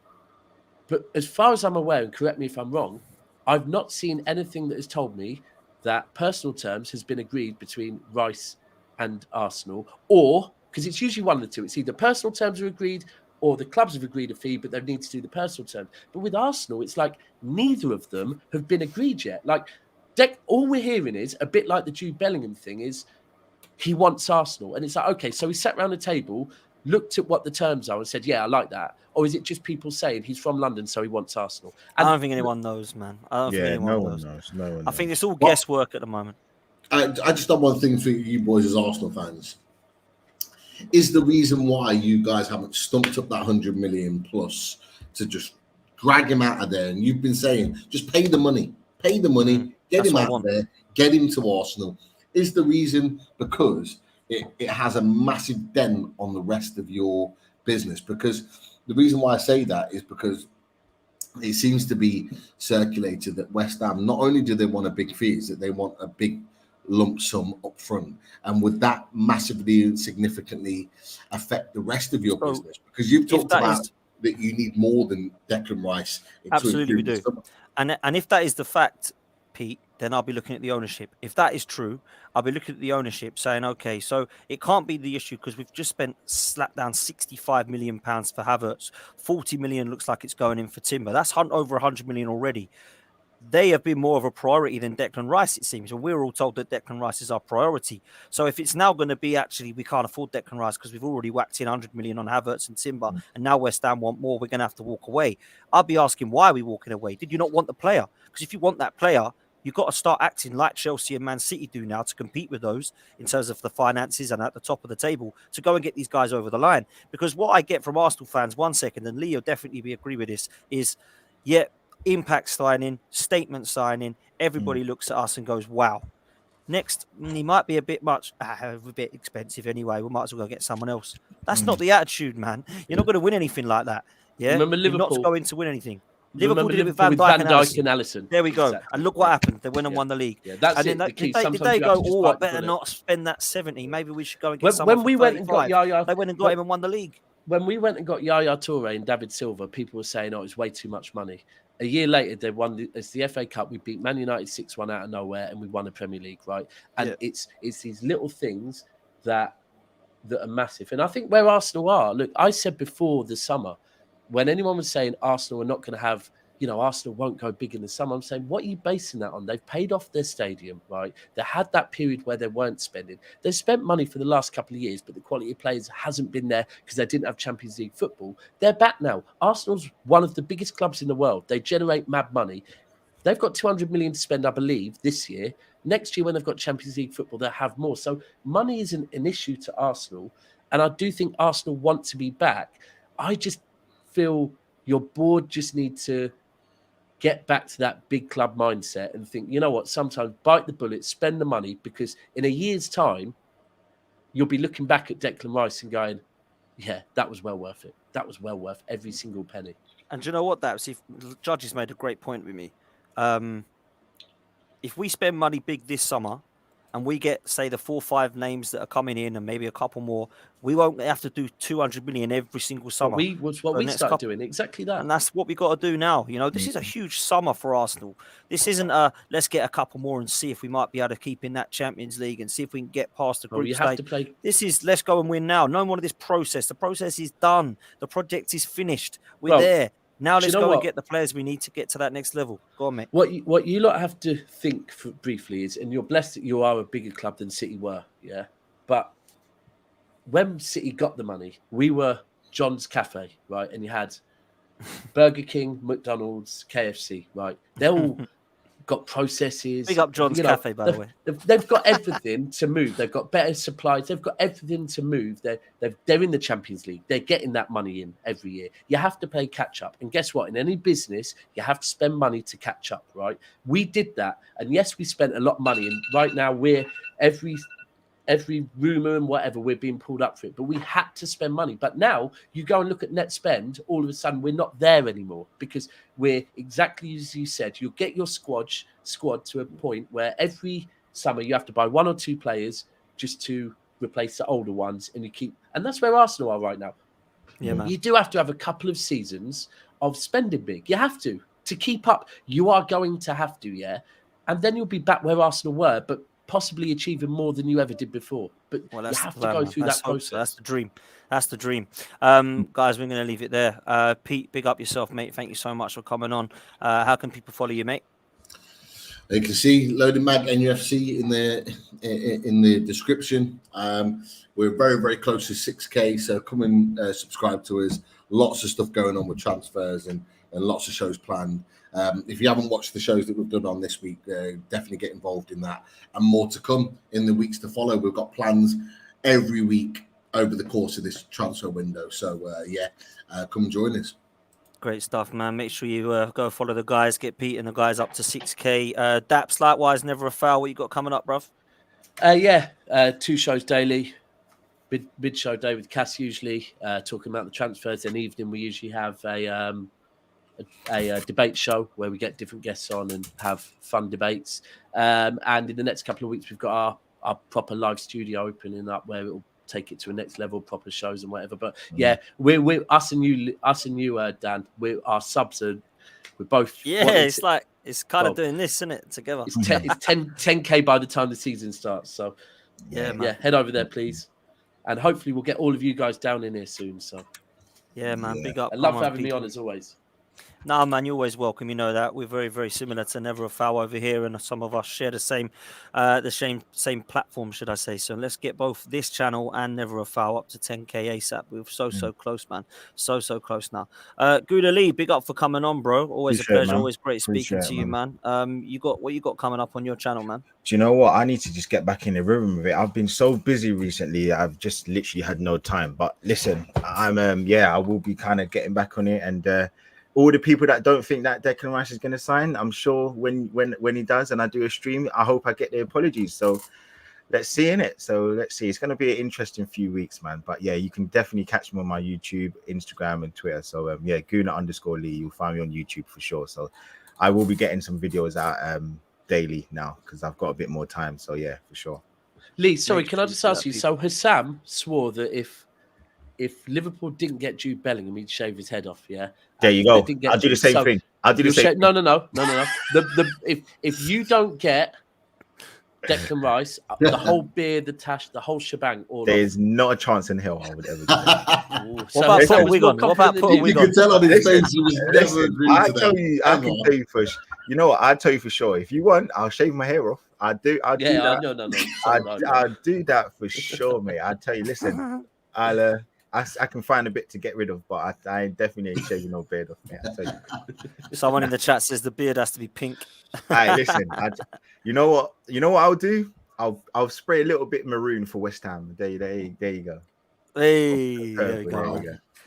But as far as I'm aware, and correct me if I'm wrong, I've not seen anything that has told me that personal terms has been agreed between Rice and Arsenal, or, because it's usually one of the two, it's either personal terms are agreed or the clubs have agreed a fee, but they need to do the personal terms. But with Arsenal, it's like neither of them have been agreed yet. Like, all we're hearing is, a bit like the Jude Bellingham thing, is he wants Arsenal. And it's like, okay, so he sat around the table, looked at what the terms are and said, yeah, I like that. Or is it just people saying he's from London, so he wants Arsenal? And I don't think anyone knows, man. I don't think anyone knows. No one knows. I think it's all guesswork at the moment. I just have one thing for you boys as Arsenal fans. Is the reason why you guys haven't stumped up that 100 million plus to just drag him out of there? And you've been saying, just pay the money, get him out of there, get him to Arsenal. Is the reason because it has a massive dent on the rest of your business? Because the reason why I say that is because it seems to be circulated that West Ham, not only do they want a big fee, is that they want a big lump sum up front, and would that massively and significantly affect the rest of your business? Because you've talked about that you need more than Declan Rice. Absolutely, we do. And if that is the fact, Pete, then I'll be looking at the ownership. If that is true, I'll be looking at the ownership saying, okay, so it can't be the issue because we've just slapped down £65 million for Havertz. 40 million looks like it's going in for Timber. That's over 100 million already. They have been more of a priority than Declan Rice, it seems. And we're all told that Declan Rice is our priority. So if it's now going to be actually we can't afford Declan Rice because we've already whacked in 100 million on Havertz and Timber, and now West Ham want more, we're going to have to walk away. I'll be asking, why are we walking away? Did you not want the player? Because if you want that player, you've got to start acting like Chelsea and Man City do now to compete with those in terms of the finances and at the top of the table to go and get these guys over the line. Because what I get from Arsenal fans, one second, and Leo definitely agree with this, is, impact signing, statement signing, everybody looks at us and goes, wow. Next, he might be a bit expensive anyway. We might as well go get someone else. That's not the attitude, man. You're not going to win anything like that. Yeah, Remember Liverpool? You're not going to win anything. Liverpool did it with Van Dijk and Alisson. There we go. Exactly. And look what happened. They went and won the league. Yeah, that's and it. Did they go, oh, I better not spend that 70. Maybe we should go and get someone when we for went and got Yaya, they went and got him and won the league. When we went and got Yaya Toure and David Silva, people were saying, oh, it's way too much money. A year later, they won it's the FA Cup. We beat Man United 6-1 out of nowhere, and we won the Premier League, right? And it's these little things that are massive. And I think where Arsenal are, look, I said before the summer, when anyone was saying Arsenal are not going to have, Arsenal won't go big in the summer, I'm saying, what are you basing that on? They've paid off their stadium, right? They had that period where they weren't spending. They've spent money for the last couple of years, but the quality of players hasn't been there because they didn't have Champions League football. They're back now. Arsenal's one of the biggest clubs in the world. They generate mad money. They've got 200 million to spend, I believe, this year. Next year, when they've got Champions League football, they'll have more. So money isn't an issue to Arsenal. And I do think Arsenal want to be back. I just feel your board just need to get back to that big club mindset and think, you know what, sometimes bite the bullet, spend the money, because in a year's time, you'll be looking back at Declan Rice and going, yeah, that was well worth it. That was well worth every single penny. And do you know what, Judge has made a great point with me. If we spend money big this summer and we get, say, the 4 or 5 names that are coming in and maybe a couple more, we won't have to do 200 million every single summer. We started doing, exactly that. And that's what we got to do now. This is a huge summer for Arsenal. This isn't let's get a couple more and see if we might be able to keep in that Champions League and see if we can get past the group stage. This is let's go and win now. No more of this process. The process is done. The project is finished. We're there. Now let's go and get the players we need to get to that next level. Go on, mate. What you lot have to think briefly is, and you're blessed that you are a bigger club than City were, yeah? But when City got the money, we were John's Cafe, right? And you had Burger King, McDonald's, KFC, right? They're all got processes. Big up John's Cafe, by the way. They've got everything to move. They've got better supplies. They've got everything to move. They're in the Champions League. They're getting that money in every year. You have to play catch up. And guess what? In any business, you have to spend money to catch up, right? We did that. And yes, we spent a lot of money. And right now, we're every rumour and whatever, we're being pulled up for it. But we had to spend money. But now you go and look at net spend, all of a sudden we're not there anymore, because we're exactly as you said. You'll get your squad to a point where every summer you have to buy 1 or 2 players just to replace the older ones. And that's where Arsenal are right now. Yeah, man. You do have to have a couple of seasons of spending big. You have to keep up. You are going to have to, yeah. And then you'll be back where Arsenal were, but possibly achieving more than you ever did before. But you have to go through that process. That's the dream. That's the dream. Guys, we're going to leave it there. Pete, big up yourself, mate. Thank you so much for coming on. How can people follow you, mate? You can see Loading Mag NUFC in the description. We're very, very close to 6K, so come and subscribe to us. Lots of stuff going on with transfers and lots of shows planned. If you haven't watched the shows that we've done on this week, definitely get involved in that, and more to come in the weeks to follow. We've got plans every week over the course of this transfer window. So come join us. Great stuff, man. Make sure you go follow the guys, get Pete and the guys up to 6K. Daps, likewise, never a foul. What you got coming up, bruv? 2 shows daily. Mid show day with Cass, usually talking about the transfers. Then evening we usually have a debate show where we get different guests on and have fun debates. And in the next couple of weeks, we've got our proper live studio opening up where it'll take it to a next level, proper shows and whatever. But yeah, we're us and you, Dan. Our subs are we're both. Yeah, it's like it's kind of doing this, isn't it, together? It's 10K by the time the season starts. So yeah, head over there, please, and hopefully we'll get all of you guys down in here soon. So yeah, man, big up. I love having me on as always. No, man, you're always welcome. You know that. We're very, very similar to Never a Foul over here, and some of us share the same platform, should I say. So let's get both this channel and Never a Foul up to 10K ASAP. We're so close, man. So close now. Gouda Lee, big up for coming on, bro. Always a pleasure. Always great speaking to you, man. What you got coming up on your channel, man? Do you know what? I need to just get back in the rhythm of it. I've been so busy recently. I've just literally had no time. But listen, I will be kind of getting back on it, and all the people that don't think that Declan Rice is going to sign, I'm sure when he does and I do a stream, I hope I get the apologies. So let's see in it. So let's see. It's going to be an interesting few weeks, man. But yeah, you can definitely catch me on my YouTube, Instagram, and Twitter. So yeah, Guna_Lee. You'll find me on YouTube for sure. So I will be getting some videos out daily now because I've got a bit more time. So yeah, for sure. Lee, sorry, can I just ask you? So Hassam swore that if Liverpool didn't get Jude Bellingham, he'd shave his head off. Yeah, there you go. I'll do the same thing. I'll do the same. No. If you don't get Declan Rice, the whole beer, the tash, the whole shebang, there's not a chance in hell I would ever do that. What about put a wig on? What about put a wig on? You can tell on his face he was never agreed to that. I can tell you for you know what? I'll tell you for sure. If you want, I'll shave my hair off. I'll do that. No. I'll do that for sure, mate. I'll tell you, listen, I can find a bit to get rid of, but I definitely ain't shaving no beard off, mate. I tell you. Someone in the chat says the beard has to be pink. Hey, listen, you know what I'll do? I'll spray a little bit maroon for West Ham. There you go. Hey, there you go.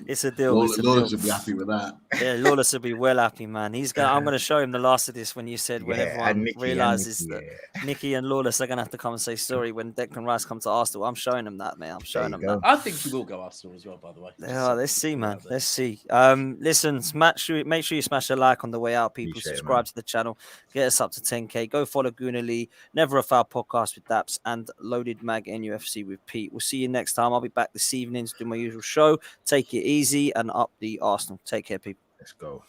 It's a deal. Lawless would be happy with that. Yeah, Lawless will be well happy, man. I'm going to show him the last of this when you said when everyone realizes that Nicky and Lawless are going to have to come and say sorry when Declan Rice comes to Arsenal. I'm showing him that, man. I'm showing him that. I think he will go Arsenal as well, by the way. Yeah, let's see, man. Let's see. Listen, make sure you smash a like on the way out, people. Subscribe to the channel. Get us up to 10K. Go follow Guna Lee, Never a Foul podcast with Daps, and Loaded Mag NUFC with Pete. We'll see you next time. I'll be back this evening to do my usual show. Take it easy and up the Arsenal. Take care, people. Let's go.